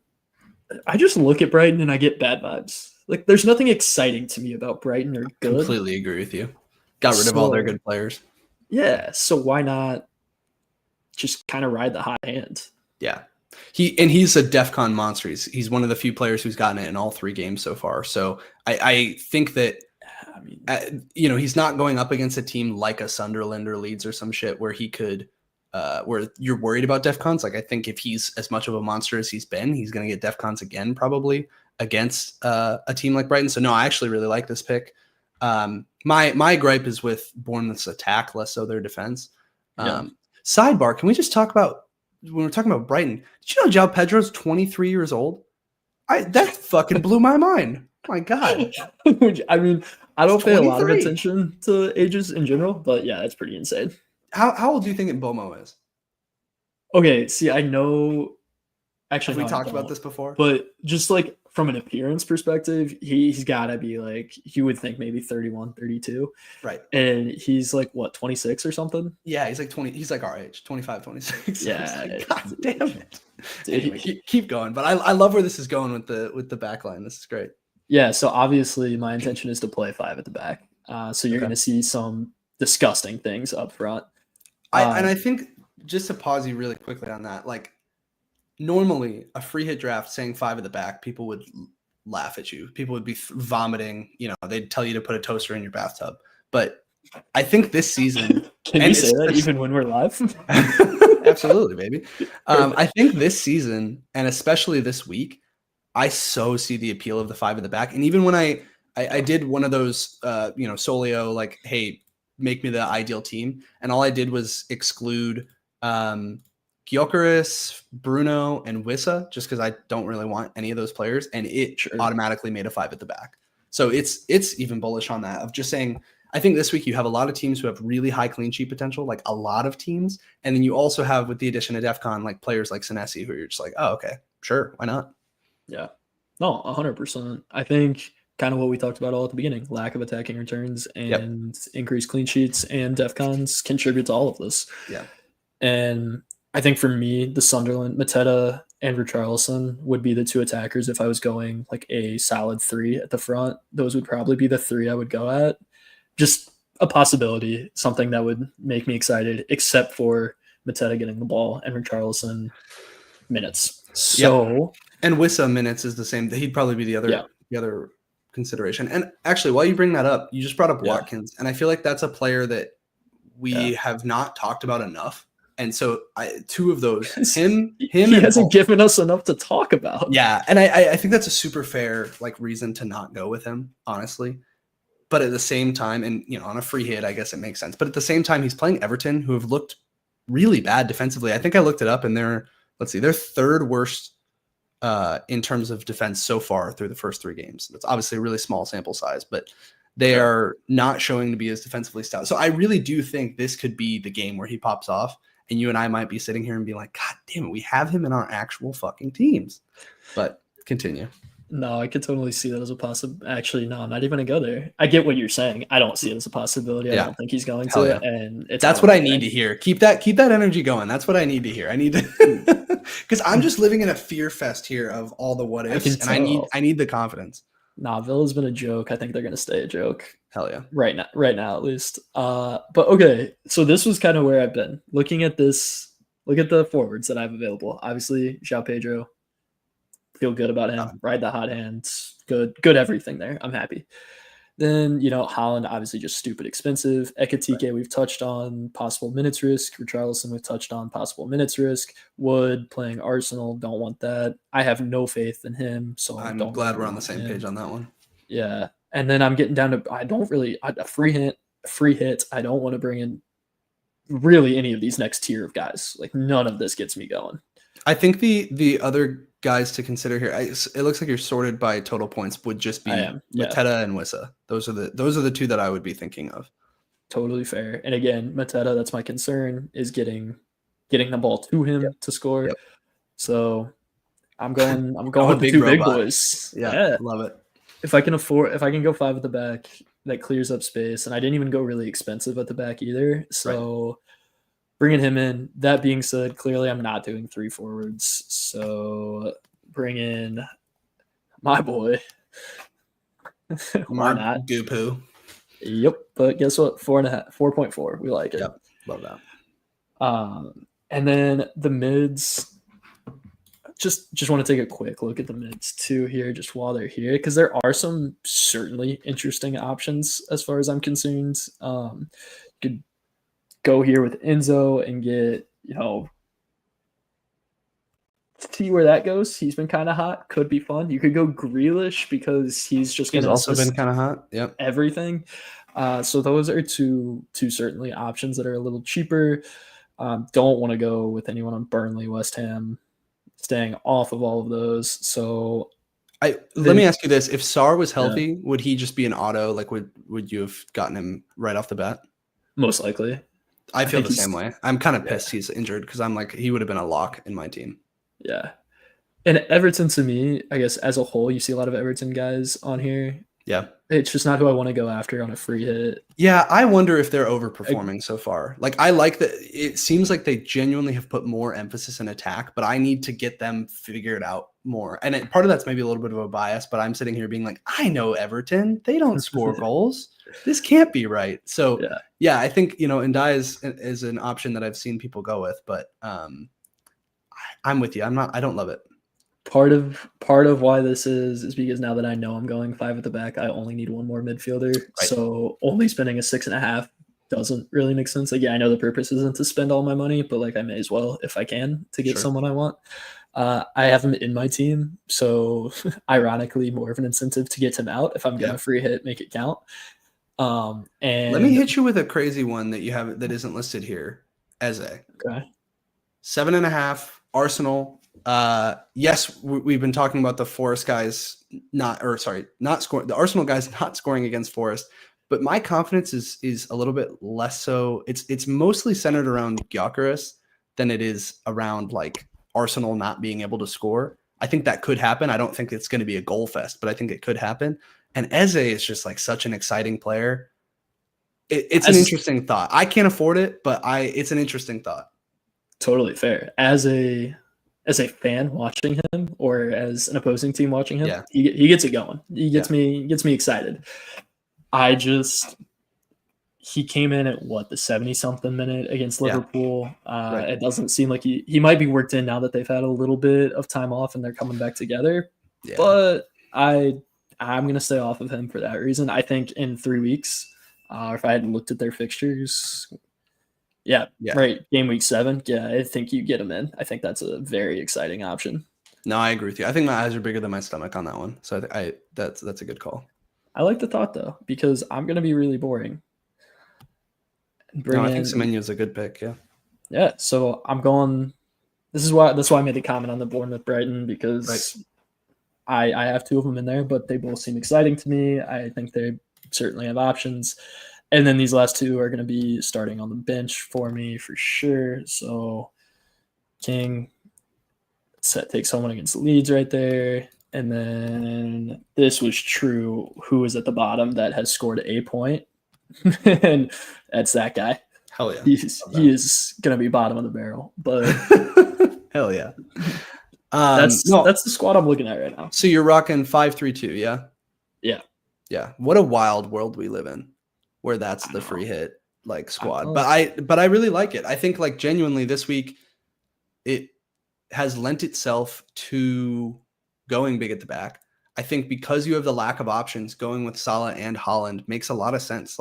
I just look at Brighton and I get bad vibes. There's nothing exciting to me about Brighton or good. Completely agree with you. Got rid of all their good players. Yeah, so why not just kind of ride the hot hand? Yeah. He's a DEFCON monster. He's one of the few players who's gotten it in all 3 games so far. So I think that he's not going up against a team like a Sunderland or Leeds or some shit where he could where you're worried about DEFCONs. I think if he's as much of a monster as he's been, he's going to get DEFCONs again probably against a team like Brighton. So no, I actually really like this pick. My gripe is with Bournemouth's attack, less so their defense. Sidebar, can we just talk about when we're talking about Brighton? Did you know João Pedro's 23 years old? That fucking blew my mind. Oh my God. I don't pay a lot of attention to ages in general, but yeah, it's pretty insane. How old do you think Mbomo is? Okay, see, I know. Actually, have we talked about this before? But just from an appearance perspective, he's got to be you would think maybe 31, 32. Right. And he's 26 or something? Yeah, he's 20. He's our age, 25, 26. Yeah. God damn it. Anyway, keep going. But I love where this is going with the back line. This is great. Yeah, so obviously my intention is to play 5 at the back. So you're going to see some disgusting things up front. I think, just to pause you really quickly on that, normally a free hit draft saying 5 at the back, people would laugh at you. People would be vomiting. They'd tell you to put a toaster in your bathtub. But I think this season, can you say that even when we're live? Absolutely, baby. I think this season, and especially this week, I so see the appeal of the 5 at the back. And even when I did one of those, Solio, hey, make me the ideal team. And all I did was exclude Gyökeres, Bruno, and Wissa, just because I don't really want any of those players. And it automatically made a 5 at the back. So it's even bullish on that of just saying, I think this week you have a lot of teams who have really high clean sheet potential, a lot of teams. And then you also have, with the addition of DEFCON, players like Senesi, who you're just oh, okay, sure, why not? Yeah. No, 100%. I think kind of what we talked about all at the beginning. Lack of attacking returns Yep. and increased clean sheets and DEFCONs contribute to all of this. Yeah. And I think for me, the Sunderland, Mateta, and Richarlison would be the two attackers if I was going like a solid 3 at the front. Those would probably be the 3 I would go at. Just a possibility, something that would make me excited, except for Mateta getting the ball and Richarlison minutes. So, and Wissa minutes is the same. He'd probably be the other consideration. And actually, while you bring that up, you just brought up Watkins, and I feel like that's a player that we have not talked about enough. And so, two of those, him, he hasn't given us enough to talk about. Yeah, and I think that's a super fair like reason to not go with him, honestly. But at the same time, and on a free hit, I guess it makes sense. But at the same time, he's playing Everton, who have looked really bad defensively. I think I looked it up, and they're third worst in terms of defense so far through the first 3 games. That's obviously a really small sample size, but they are not showing to be as defensively stout. So I really do think this could be the game where he pops off, and you and I might be sitting here and be like, God damn it, we have him in our actual fucking teams. But continue. No, I could totally see that as a possibility. Actually, no, I'm not even going to go there. I get what you're saying. I don't see it as a possibility. I don't think he's going to. Yeah. And that's what I need to hear. Keep that energy going. That's what I need to hear. I need to, because I'm just living in a fear fest here of all the what ifs, and I need the confidence. Nah, Villa's been a joke. I think they're going to stay a joke. Hell yeah. Right now at least. But okay, so this was kind of where I've been looking at this. Look at the forwards that I have available. Obviously, João Pedro. Feel good about him. Ride the hot hands. Good everything there. I'm happy. Then, Holland, obviously just stupid expensive. Ekitike, we've touched on possible minutes risk. Richarlison, we've touched on possible minutes risk. Wood playing Arsenal, don't want that. I have no faith in him. So I'm glad we're on the same page on that one. Yeah. And then I'm getting down to, a free hit. I don't want to bring in really any of these next tier of guys. Like none of this gets me going. I think the other guys to consider here, it looks like you're sorted by total points, would just be Mateta and Wissa. Those are the 2 that I would be thinking of. Totally fair. And again, Mateta, that's my concern, is getting the ball to him to score. Yep. So I'm going with the 2 big boys. Yeah, love it. If I can go 5 at the back, that clears up space. And I didn't even go really expensive at the back either. So bringing him in. That being said, clearly I'm not doing 3 forwards. So bring in my boy. Why not? Goopoo. Yep. But guess what? 4.4. We like it. Yep. Love that. And then the mids. Just want to take a quick look at the mids too here, just while they're here, because there are some certainly interesting options as far as I'm concerned. You could go here with Enzo and get, see where that goes. He's been kind of hot. Could be fun. You could go Grealish because he's also been kind of hot. Yep. Everything. So those are two certainly options that are a little cheaper. Don't want to go with anyone on Burnley, West Ham. Staying off of all of those. So let me ask you this. If Sarr was healthy, would he just be an auto? Like would you have gotten him right off the bat? Most likely. I feel the same way. I'm kind of pissed he's injured because I'm like, he would have been a lock in my team. Yeah. And Everton, to me, I guess as a whole, you see a lot of Everton guys on here. Yeah. It's just not who I want to go after on a free hit. Yeah, I wonder if they're overperforming so far. Like, I like that. It seems like they genuinely have put more emphasis in attack, but I need to get them figured out more. And part of that's maybe a little bit of a bias, but I'm sitting here being like, I know Everton. They don't score goals. This can't be right. So, yeah, I think, Ndai is an option that I've seen people go with, but I'm with you. I don't love it. Part of why this is because now that I know I'm going 5 at the back, I only need one more midfielder. Right. So only spending a 6.5 doesn't really make sense. Like, yeah, I know the purpose isn't to spend all my money, but like I may as well if I can to get someone I want. I have him in my team, so ironically, more of an incentive to get him out if I'm getting a free hit, make it count. And let me hit you with a crazy one that you have that isn't listed here. Eze. Okay. 7.5 Arsenal. Yes, we've been talking about the Forest guys not scoring. The Arsenal guys not scoring against Forest, but my confidence is a little bit less so. It's mostly centered around Gyökeres than it is around like Arsenal not being able to score. I think that could happen. I don't think it's going to be a goal fest, but I think it could happen. And Eze is just like such an exciting player. It's an interesting thought. I can't afford it, but it's an interesting thought. Totally fair. As a fan watching him, or as an opposing team watching him, he gets it going. He gets me excited. He came in at the 70-something minute against Liverpool. It doesn't seem like he might be worked in now that they've had a little bit of time off and they're coming back together. Yeah. But I'm going to stay off of him for that reason. I think in 3 weeks, if I hadn't looked at their fixtures, right, game week 7, I think you get him in. I think that's a very exciting option. No, I agree with you. I think my eyes are bigger than my stomach on that one. So that's a good call. I like the thought though, because I'm going to be really boring. I think Semenyo is a good pick. Yeah. So I'm going. That's why I made the comment on the Bournemouth Brighton, because I have 2 of them in there, but they both seem exciting to me. I think they certainly have options, and then these last 2 are going to be starting on the bench for me for sure. So King takes home against Leeds right there, and then this was true. Who is at the bottom that has scored a point? And that's that guy. Hell yeah. He is going to be bottom of the barrel, but hell yeah. That's the squad I'm looking at right now. So you're rocking 5-3-2, yeah? Yeah. What a wild world we live in, where that's the free hit squad. But I really like it. I think genuinely this week it has lent itself to going big at the back. I think because you have the lack of options, going with Salah and Haaland makes a lot of sense.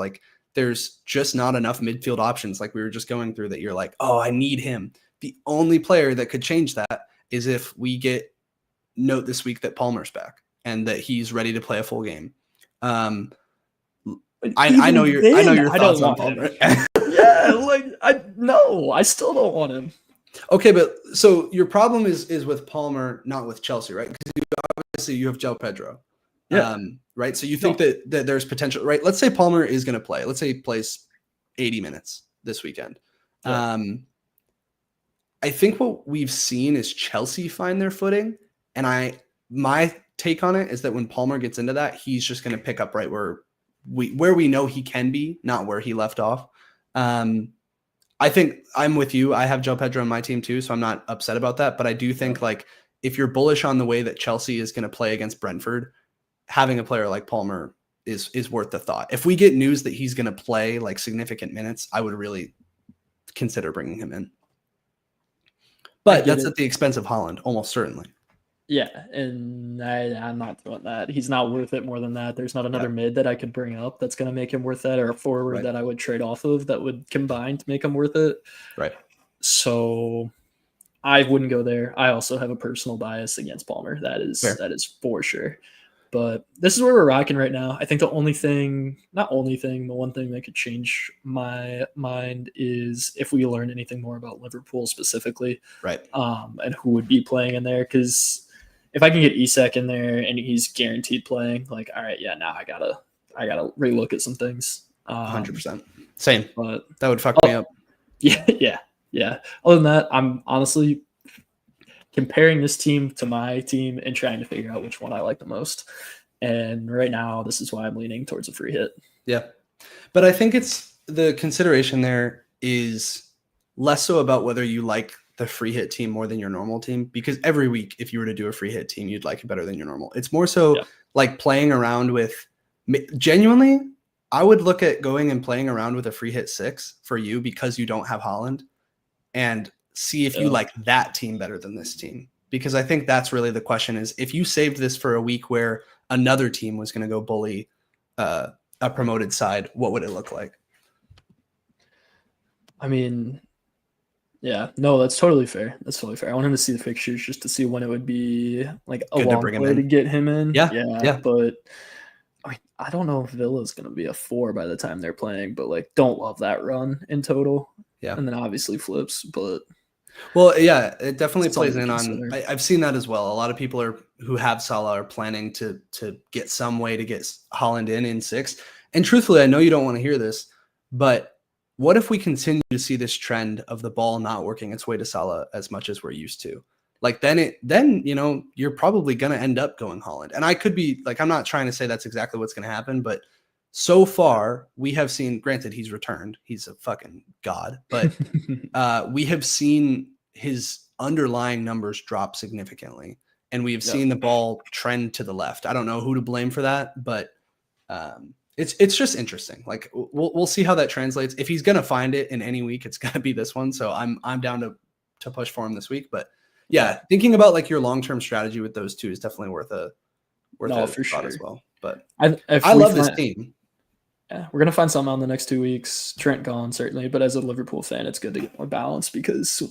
There's just not enough midfield options like we were just going through that you're like, oh, I need him. The only player that could change that is if we get note this week that Palmer's back and that he's ready to play a full game. I know your thoughts on Palmer. I still don't want him. Okay, but so your problem is with Palmer, not with Chelsea, right? Because obviously you have João Pedro. Yeah. Right. So you think that there's potential, right? Let's say Palmer is going to play. Let's say he plays 80 minutes this weekend. Yeah. I think what we've seen is Chelsea find their footing. And my take on it is that when Palmer gets into that, he's just going to pick up right where we know he can be, not where he left off. I think I'm with you. I have João Pedro on my team too, so I'm not upset about that. But I do think if you're bullish on the way that Chelsea is going to play against Brentford, having a player like Palmer is worth the thought. If we get news that he's going to play significant minutes, I would really consider bringing him in. But that's at the expense of Haaland, almost certainly. Yeah, and I'm not doing that. He's not worth it more than that. There's not another mid that I could bring up that's going to make him worth that, or a forward that I would trade off of that would combine to make him worth it. Right. So I wouldn't go there. I also have a personal bias against Palmer. That is for sure. But this is where we're rocking right now. I think the one thing that could change my mind is if we learn anything more about Liverpool specifically. Right. And who would be playing in there. Because if I can get Isak in there and he's guaranteed playing, all right, now I gotta relook at some things. 100%. Same. But that would fuck me up. Yeah. Other than that, I'm honestly comparing this team to my team and trying to figure out which one I like the most. And right now, this is why I'm leaning towards a free hit. Yeah. But I think it's the consideration there is less so about whether you like the free hit team more than your normal team, because every week, if you were to do a free hit team, you'd like it better than your normal. It's more so playing around with genuinely. I would look at going and playing around with a free hit 6 for you because you don't have Haaland, and see if you like that team better than this team. Because I think that's really the question is, if you saved this for a week where another team was going to go bully a promoted side, what would it look like? I mean, that's totally fair. I wanted to see the fixtures just to see when it would be a long play to get him in. Yeah. But I don't know if Villa's going to be a 4 by the time they're playing, but don't love that run in total. Yeah. And then obviously flips, but well, yeah, it definitely plays in on. I've seen that as well. A lot of people who have Salah are planning to get some way to get Haaland in 6. And truthfully, I know you don't want to hear this, but what if we continue to see this trend of the ball not working its way to Salah as much as we're used to? like then you're probably going to end up going Haaland. And I could be like, I'm not trying to say that's exactly what's going to happen, but so far we have seen, granted he's returned, he's a fucking god, but we have seen his underlying numbers drop significantly, and we've seen the ball trend to the left. I don't know who to blame for that, but it's just interesting. Like we'll see how that translates. If he's gonna find it in any week, it's gonna be this one. So I'm down to push for him this week. But yeah, thinking about like your long-term strategy with those two is definitely worth a for sure as well. But I love this team. Yeah, we're gonna find something out in the next 2 weeks. Trent gone certainly, but as a Liverpool fan, it's good to get more balance because,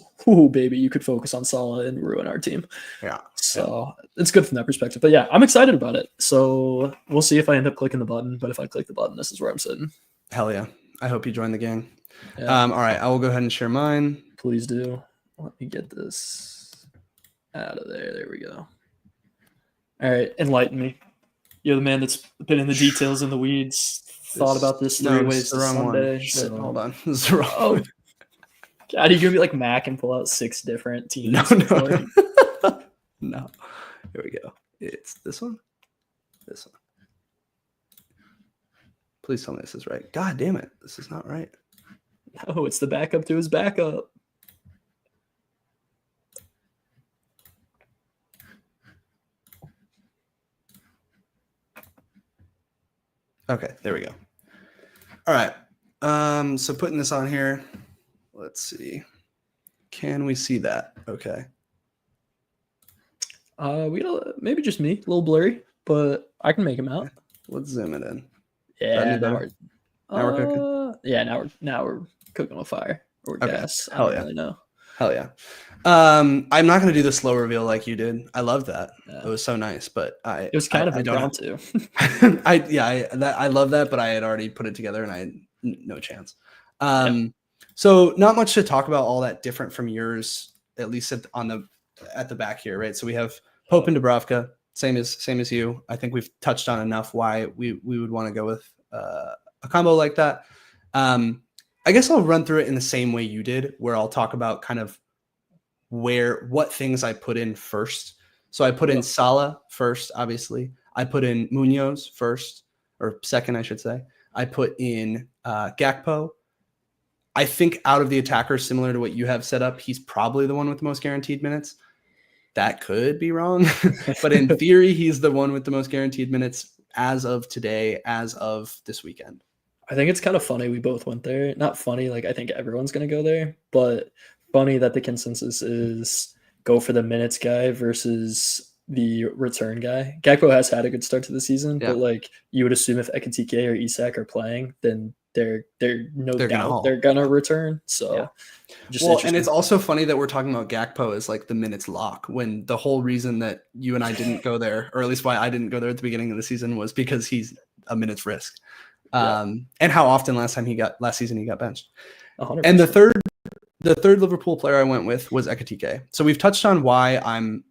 baby, you could focus on Salah and ruin our team. Yeah, so it's good from that perspective. But yeah, I'm excited about it. So we'll see if I end up clicking the button. But if I click the button, this is where I'm sitting. Hell yeah! I hope you join the gang. Yeah. All right, I will go ahead and share mine. Please do. Let me get this out of there. There we go. All right, enlighten me. You're the man that's been in the details in the weeds. Thought about this 3 ways to Sunday. So, hold on. This is the wrong one. God, are you gonna be like Mac and pull out 6 different teams? No. No. Here we go. It's this one. This one. Please tell me this is right. God damn it. This is not right. No, it's the backup to his backup. Okay, there we go. All right. So putting this on here, let's see. Can we see that? Okay. We got maybe just me, a little blurry, but I can make him out. Let's zoom it in. Yeah, now we're cooking. Yeah, now we're cooking with fire or gas. Hell I don't really know. Hell yeah. I'm not going to do the slow reveal like you did. I loved that. Yeah. It was so nice, but it was kind of impromptu. I love that, but I had already put it together and I had no chance. So not much to talk about all that different from yours, at least at the back here, right? So we have Pope and Dubravka, same as you. I think we've touched on enough why we would want to go with a combo like that. I guess I'll run through it in the same way you did, where I'll talk about kind of what things I put in first. So I put in Salah first, obviously. I put in Munoz first, or second, I should say. I put in Gakpo. I think out of the attackers, similar to what you have set up, he's probably the one with the most guaranteed minutes. That could be wrong, but in theory, he's the one with the most guaranteed minutes as of today, as of this weekend. I think it's kind of funny we both went there. Not funny, like I think everyone's going to go there, but funny that the consensus is go for the minutes guy versus the return guy. Gakpo has had a good start to the season, but like you would assume if Ekitike or Isak are playing, then they're gonna return. So and it's also funny that we're talking about Gakpo as like the minutes lock when the whole reason that you and I didn't go there, or at least why I didn't go there at the beginning of the season, was because he's a minutes risk. And how often last season he got benched. 100%. And the third Liverpool player I went with was Ekitike. So we've touched on why I'm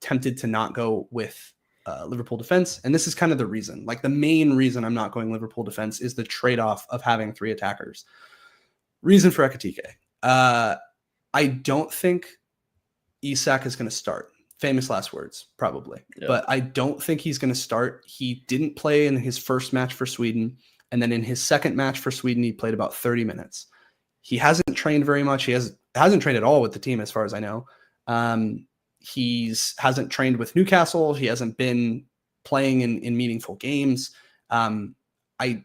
tempted to not go with Liverpool defense. And this is kind of the reason. Like the main reason I'm not going Liverpool defense is the trade-off of having 3 attackers. Reason for Ekitike. I don't think Isak is going to start. Famous last words, probably. Yeah. But I don't think he's going to start. He didn't play in his first match for Sweden. And then in his second match for Sweden, he played about 30 minutes. He hasn't trained very much. He hasn't trained at all with the team, as far as I know. He hasn't trained with Newcastle. He hasn't been playing in meaningful games. I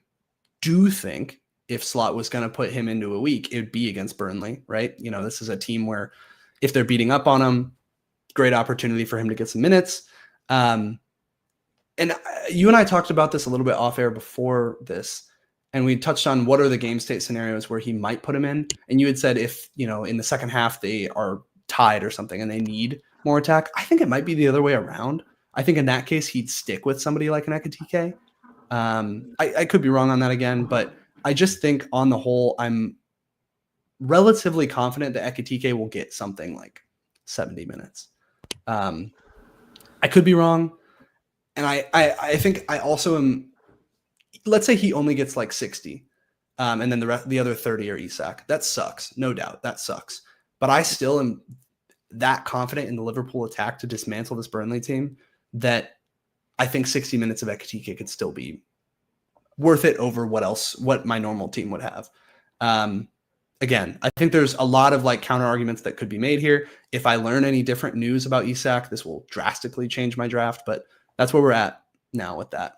do think if Slot was going to put him into a week, it would be against Burnley, right? You know, this is a team where if they're beating up on him, great opportunity for him to get some minutes. And you and I talked about this a little bit off air before this, and we touched on what are the game state scenarios where he might put him in. And you had said if, you know, in the second half they are tied or something and they need more attack, I think it might be the other way around. I think in that case, he'd stick with somebody like an Ekitike. I could be wrong on that again, but I just think on the whole, I'm relatively confident that Ekitike will get something like 70 minutes. I could be wrong. And I think I also am, let's say he only gets like 60. And then the other 30 are Isak. That sucks. No doubt. That sucks. But I still am that confident in the Liverpool attack to dismantle this Burnley team that I think 60 minutes of Ekitike could still be worth it over what my normal team would have. Again, I think there's a lot of like counter arguments that could be made here. If I learn any different news about Isak, this will drastically change my draft, but that's where we're at now with that.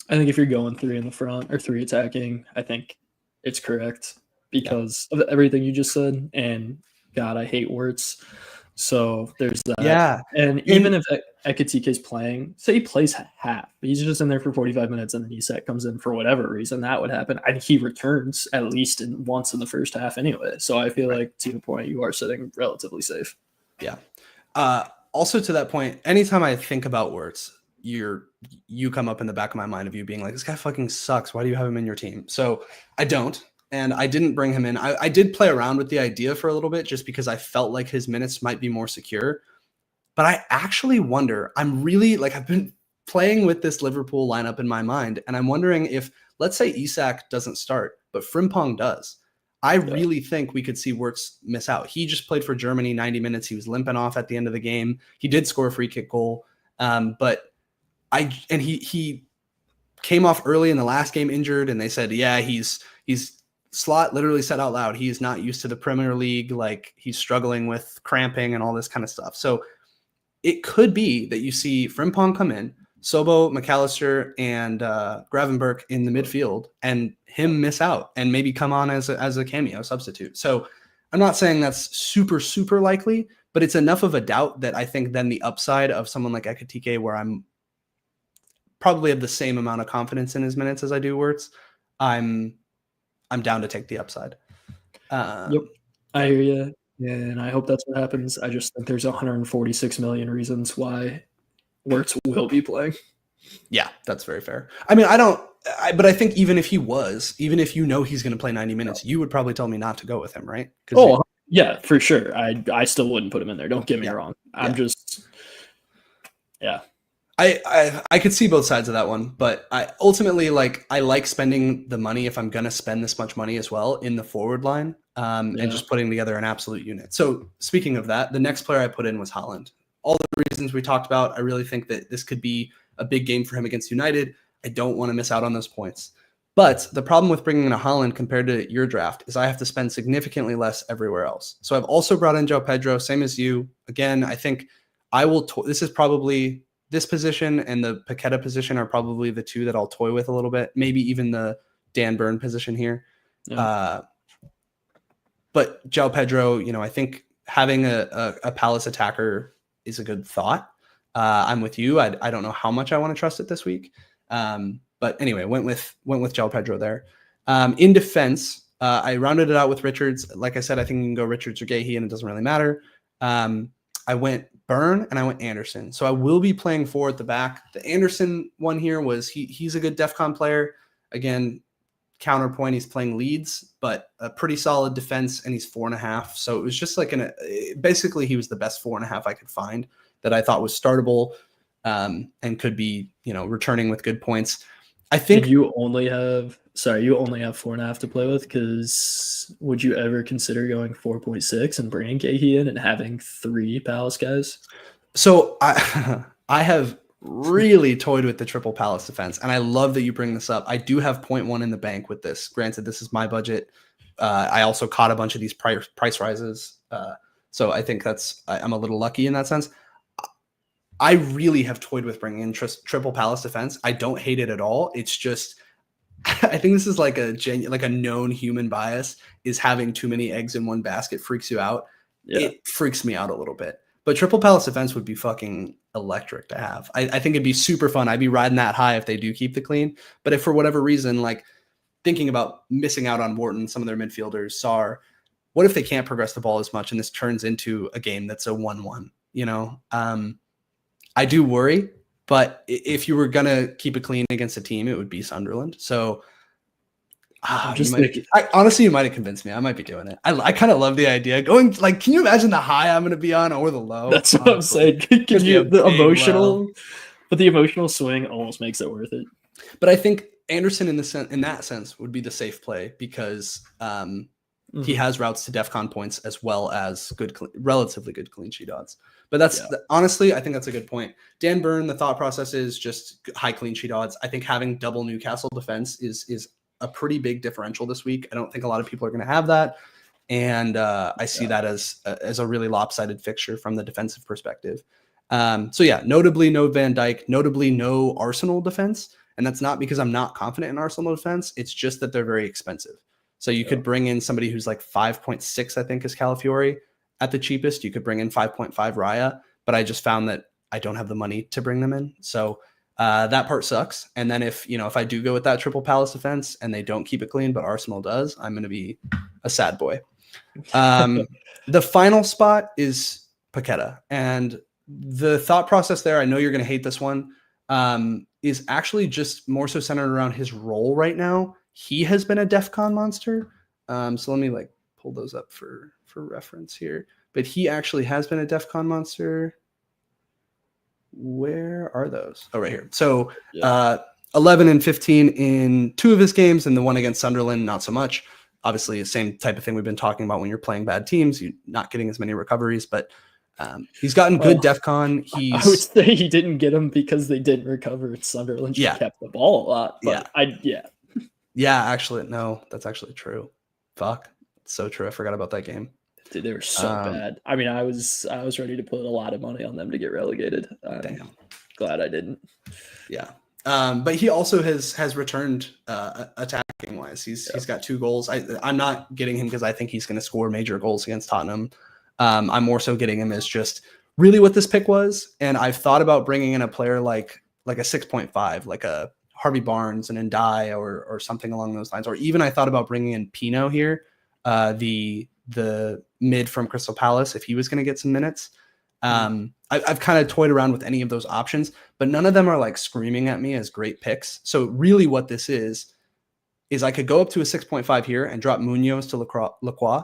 I think if you're going 3 in the front or 3 attacking, I think it's correct because of everything you just said. And God, I hate Wirtz. So there's that. Yeah. And even if Ekitike is playing, say he plays half, he's just in there for 45 minutes and then Isak comes in for whatever reason, that would happen. And he returns at least once in the first half anyway. So I feel like, to the point, you are sitting relatively safe. Yeah. Also to that point, anytime I think about Wirtz, you come up in the back of my mind of you being like, this guy fucking sucks. Why do you have him in your team? So I don't. And I didn't bring him in. I did play around with the idea for a little bit just because I felt like his minutes might be more secure. But I actually wonder, I'm really like, I've been playing with this Liverpool lineup in my mind. And I'm wondering if, let's say Isak doesn't start, but Frimpong does. I really think we could see Wirtz miss out. He just played for Germany 90 minutes. He was limping off at the end of the game. He did score a free kick goal. But he came off early in the last game injured. And they said, yeah, he's Slot literally said out loud, he is not used to the Premier League. Like, he's struggling with cramping and all this kind of stuff. So it could be that you see Frimpong come in, Sobo, McAllister, and Gravenberch in the midfield, and him miss out and maybe come on as a cameo substitute. So I'm not saying that's super, super likely, but it's enough of a doubt that I think then the upside of someone like Ekitike, where I'm probably have the same amount of confidence in his minutes as I do Wirtz, I'm down to take the upside. Yep, I hear you, and I hope that's what happens. I just think there's 146 million reasons why Wirtz will be playing. Yeah, that's very fair. I mean, but I think even if you know he's going to play 90 minutes, you would probably tell me not to go with him, right? Oh, yeah, for sure. I still wouldn't put him in there. Don't get me wrong. I'm just, yeah. I could see both sides of that one, but I ultimately I like spending the money if I'm going to spend this much money as well in the forward line and just putting together an absolute unit. So speaking of that, the next player I put in was Haaland. All the reasons we talked about, I really think that this could be a big game for him against United. I don't want to miss out on those points. But the problem with bringing in a Haaland compared to your draft is I have to spend significantly less everywhere else. So I've also brought in João Pedro, same as you. Again, I think I will this is probably this position and the Paqueta position are probably the two that I'll toy with a little bit. Maybe even the Dan Burn position here. Yeah. But João Pedro, I think having a Palace attacker is a good thought. I'm with you. I don't know how much I want to trust it this week. But anyway, went with João Pedro there. In defense, I rounded it out with Richards. Like I said, I think you can go Richards or Gahey, and it doesn't really matter. I went Burn and I went Anderson. So I will be playing 4 at the back. The Anderson one here was he's a good DEFCON player. Again, counterpoint, he's playing Leeds, but a pretty solid defense, and he's 4.5. So it was just like basically he was the best 4.5 I could find that I thought was startable and could be, returning with good points. I think you only have 4.5 to play with, because would you ever consider going 4.6 and bringing Gahey in and having 3 Palace guys? So I have really toyed with the triple Palace defense, and I love that you bring this up. I do have 0.1 in the bank with this. Granted, this is my budget. I also caught a bunch of these price rises. So I think I'm a little lucky in that sense. I really have toyed with bringing in triple Palace defense. I don't hate it at all. It's just, I think this is like a known human bias, is having too many eggs in one basket freaks you out. Yeah. It freaks me out a little bit. But triple Palace defense would be fucking electric to have. I think it'd be super fun. I'd be riding that high if they do keep the clean. But if for whatever reason, like thinking about missing out on Wharton, some of their midfielders, Sarr, what if they can't progress the ball as much and this turns into a game that's a 1-1, I do worry, but if you were going to keep it clean against a team, it would be Sunderland. So honestly, you might have convinced me. I might be doing it. I kind of love the idea. Going, like, can you imagine the high I'm going to be on or the low? That's what I'm saying. The emotional swing almost makes it worth it. But I think Anderson in that sense would be the safe play, because he has routes to DEFCON points as well as relatively good clean sheet odds. But honestly, I think that's a good point. Dan Burn, the thought process is just high clean sheet odds. I think having double Newcastle defense is a pretty big differential this week. I don't think a lot of people are going to have that. And I see that as a really lopsided fixture from the defensive perspective. So yeah, notably no Van Dijk, notably no Arsenal defense. And that's not because I'm not confident in Arsenal defense. It's just that they're very expensive. So you could bring in somebody who's like 5.6, I think, is Calafiori at the cheapest. You could bring in 5.5 Raya, but I just found that I don't have the money to bring them in. So that part sucks. And then if I do go with that triple Palace defense and they don't keep it clean, but Arsenal does, I'm going to be a sad boy. The final spot is Paqueta. And the thought process there, I know you're going to hate this one, is actually just more so centered around his role right now. He has been a DEFCON monster. So let me pull those up for reference here. But he actually has been a DEFCON monster. Where are those? Oh, right here. So 11 and 15 in 2 of his games, and the one against Sunderland, not so much. Obviously, the same type of thing we've been talking about when you're playing bad teams. You're not getting as many recoveries, but he's gotten good DEFCON. I would say he didn't get them because they didn't recover. Sunderland kept the ball a lot. But Yeah, actually, no, that's actually true. Fuck. It's so true. I forgot about that game. Dude, they were so bad. I mean, I was ready to put a lot of money on them to get relegated. Damn. Glad I didn't. Yeah. But he also has returned attacking wise. He's got 2 goals. I'm not getting him because I think he's going to score major goals against Tottenham. I'm more so getting him as just really what this pick was. And I've thought about bringing in a player like a 6.5, like a Harvey Barnes and Ndai or something along those lines. Or even I thought about bringing in Pino here, the mid from Crystal Palace, if he was going to get some minutes. I've kind of toyed around with any of those options, but none of them are screaming at me as great picks. So really what this is I could go up to a 6.5 here and drop Munoz to Lacroix,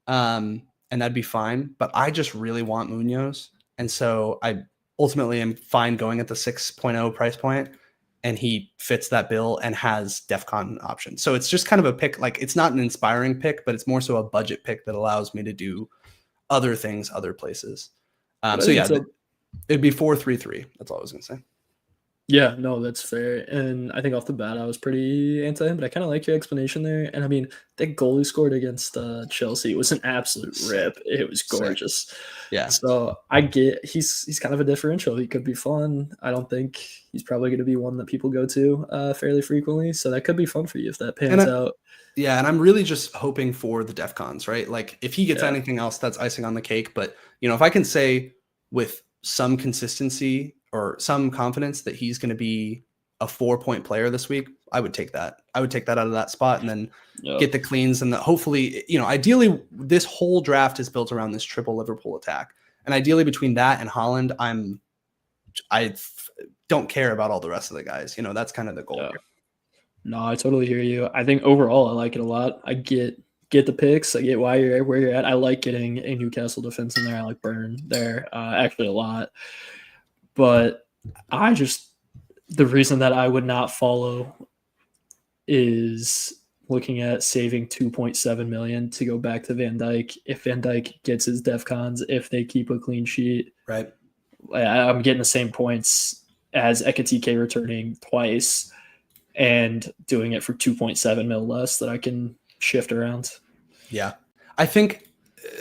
and that'd be fine. But I just really want Munoz. And so I ultimately am fine going at the 6.0 price point, and he fits that bill and has DEFCON options. So it's just kind of a pick. It's not an inspiring pick, but it's more so a budget pick that allows me to do other things, other places. It'd be 4-3-3. That's all I was going to say. Yeah, no, that's fair. And I think off the bat, I was pretty anti him, but I kind of like your explanation there. And I mean, that goal he scored against Chelsea was an absolute rip. It was gorgeous. Yeah. So I get he's kind of a differential. He could be fun. I don't think he's probably going to be one that people go to fairly frequently. So that could be fun for you if that pans out. Yeah, and I'm really just hoping for the DEFCONs, right? If he gets anything else, that's icing on the cake. But, if I can say with some consistency or some confidence that he's going to be a 4-point player this week, I would take that. I would take that out of that spot and then get the cleans. And hopefully, ideally, this whole draft is built around this triple Liverpool attack. And ideally, between that and Haaland, I don't care about all the rest of the guys. That's kind of the goal here. No, I totally hear you. I think overall, I like it a lot. I get the picks. I get why you're where you're at. I like getting a Newcastle defense in there. I like Burn there actually a lot. But the reason that I would not follow is looking at saving 2.7 million to go back to Van Dijk. If Van Dijk gets his DEFCONs, if they keep a clean sheet, right? I'm getting the same points as Ekitike returning twice and doing it for 2.7 mil less that I can shift around. Yeah. I think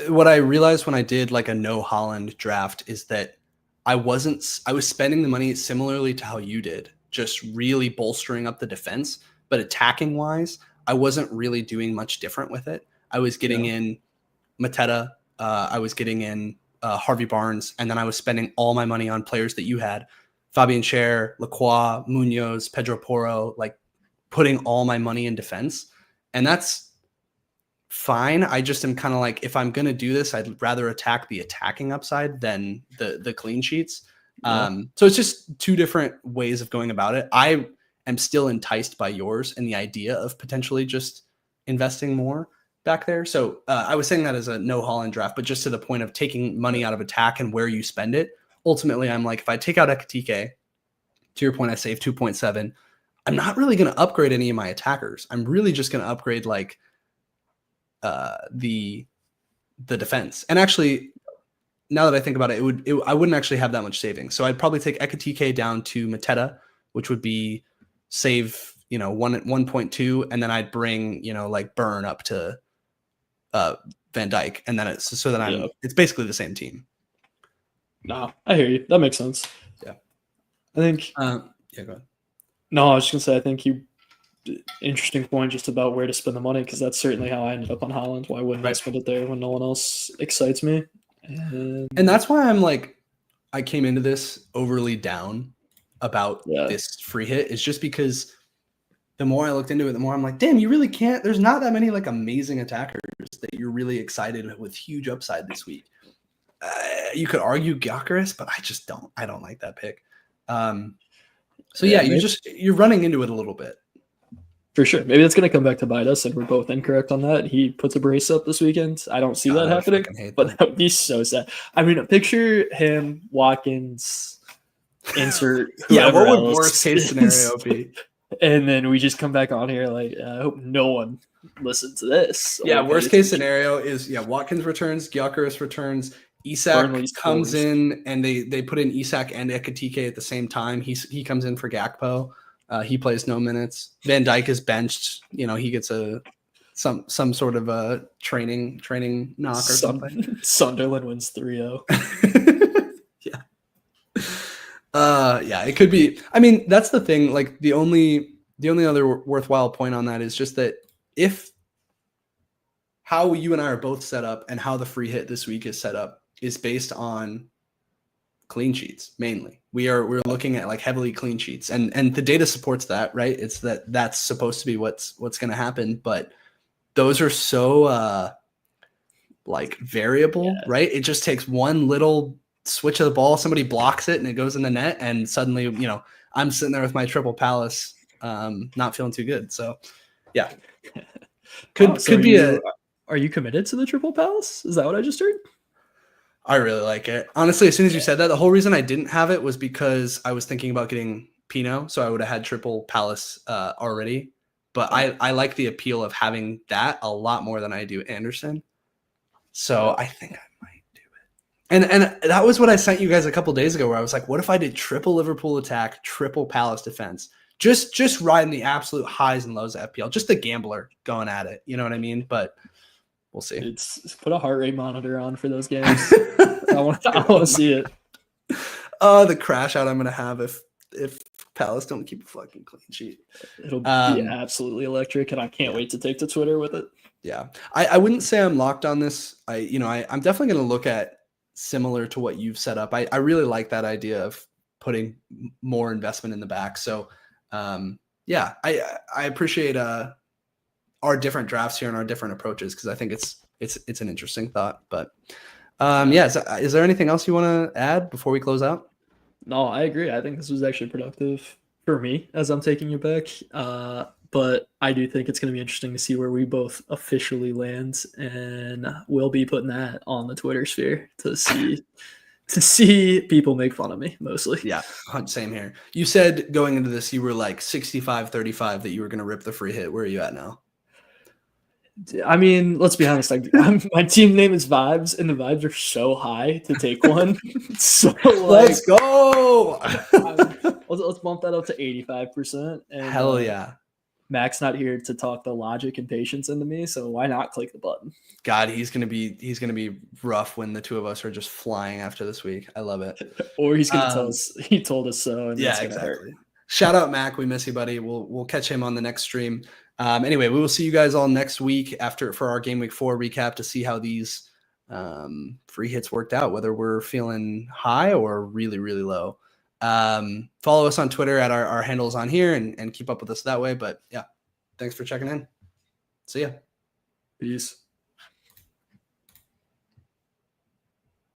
what I realized when I did a no Haaland draft is that I was spending the money similarly to how you did, just really bolstering up the defense, but attacking wise, I wasn't really doing much different with it. I was getting in Mateta, I was getting in Harvey Barnes, and then I was spending all my money on players that you had, Fabian Schär, Lacroix, Munoz, Pedro Porro, putting all my money in defense. And that's fine. I just am kind of if I'm going to do this, I'd rather attack the attacking upside than the clean sheets. So it's just 2 different ways of going about it. I am still enticed by yours and the idea of potentially just investing more back there. So I was saying that as a no Haaland draft, but just to the point of taking money out of attack and where you spend it. Ultimately, I'm if I take out Ekitike, to your point, I save 2.7. I'm not really going to upgrade any of my attackers. I'm really just going to upgrade the defense. And actually, now that I think about it, I wouldn't actually have that much savings. So I'd probably take Ekitike down to Mateta, which would be save 1.2, and then I'd bring like Burn up to Van Dijk, and then it's basically the same team. No, I hear you. That makes sense. Yeah, I think. Go ahead. No, I was just gonna say I think interesting point just about where to spend the money, because that's certainly how I ended up on Haaland. Why wouldn't I spend it there when no one else excites me? And that's why I'm like, I came into this overly down about this free hit. Is just because the more I looked into it, the more I'm like, damn, you really can't. There's not that many like amazing attackers that you're really excited with huge upside this week. You could argue Gyökeres, but I don't like that pick. So you're running into it a little bit. For sure. Maybe that's going to come back to bite us, and we're both incorrect on that. He puts a brace up this weekend. I don't see that happening, but that would be so sad. I mean, picture him, Watkins, insert whoever what would worst case scenario be? And then we just come back on here like, I hope no one listens to this. Yeah, worst case scenario is Watkins returns, Gyökeres returns, Isak comes in, and they put in Isak and Ekitike at the same time. He comes in for Gakpo. He plays no minutes. Van Dijk is benched. He gets some sort of a training knock or something. Sunderland wins 3-0. Yeah, it could be. I mean, that's the thing. Like the only other worthwhile point on that is just that if how you and I are both set up and how the free hit this week is set up is based on clean sheets mainly. We're looking at like heavily clean sheets, and the data supports that, right? It's that's supposed to be what's going to happen, but those are so like variable, right? It just takes one little switch of the ball, somebody blocks it and it goes in the net, and suddenly I'm sitting there with my triple Palace, not feeling too good. So yeah, could be Are you committed to the triple Palace? Is that what I just heard? I really like it. Honestly, as soon as you said that, the whole reason I didn't have it was because I was thinking about getting Pino, so I would have had triple Palace already. But I like the appeal of having that a lot more than I do Anderson. So I think I might do it. And that was what I sent you guys a couple days ago, where I was like, what if I did triple Liverpool attack, triple Palace defense? Just riding the absolute highs and lows of FPL. Just the gambler going at it. You know what I mean? But we'll see. It's put a heart rate monitor on for those games. I want to see it. The crash out I'm going to have if Palace don't keep a fucking clean sheet. It'll be absolutely electric, and I can't wait to take to Twitter with it. Yeah. I wouldn't say I'm locked on this. I'm definitely going to look at similar to what you've set up. I really like that idea of putting more investment in the back. So I appreciate our different drafts here and our different approaches, because I think it's an interesting thought. But is there anything else you want to add before we close out? No, I agree. I think this was actually productive for me as I'm taking it back. But I do think it's going to be interesting to see where we both officially land, and we'll be putting that on the Twitter sphere to see people make fun of me mostly. Yeah, same here. You said going into this, you were like 65-35 that you were going to rip the free hit. Where are you at now? I mean, let's be honest. My team name is Vibes, and the vibes are so high to take one. So let's go. Let's bump that up to 85%. And, hell yeah. Mac's not here to talk the logic and patience into me, so why not click the button? God, he's gonna be rough when the two of us are just flying after this week. I love it. Or he's gonna tell us he told us so. And yeah, exactly. Shout out Mac, we miss you, buddy. We'll catch him on the next stream. Anyway, we will see you guys all next week for our Game Week 4 recap to see how these free hits worked out, whether we're feeling high or really, really low. Follow us on Twitter at our handles on here and keep up with us that way. But yeah, thanks for checking in. See ya. Peace.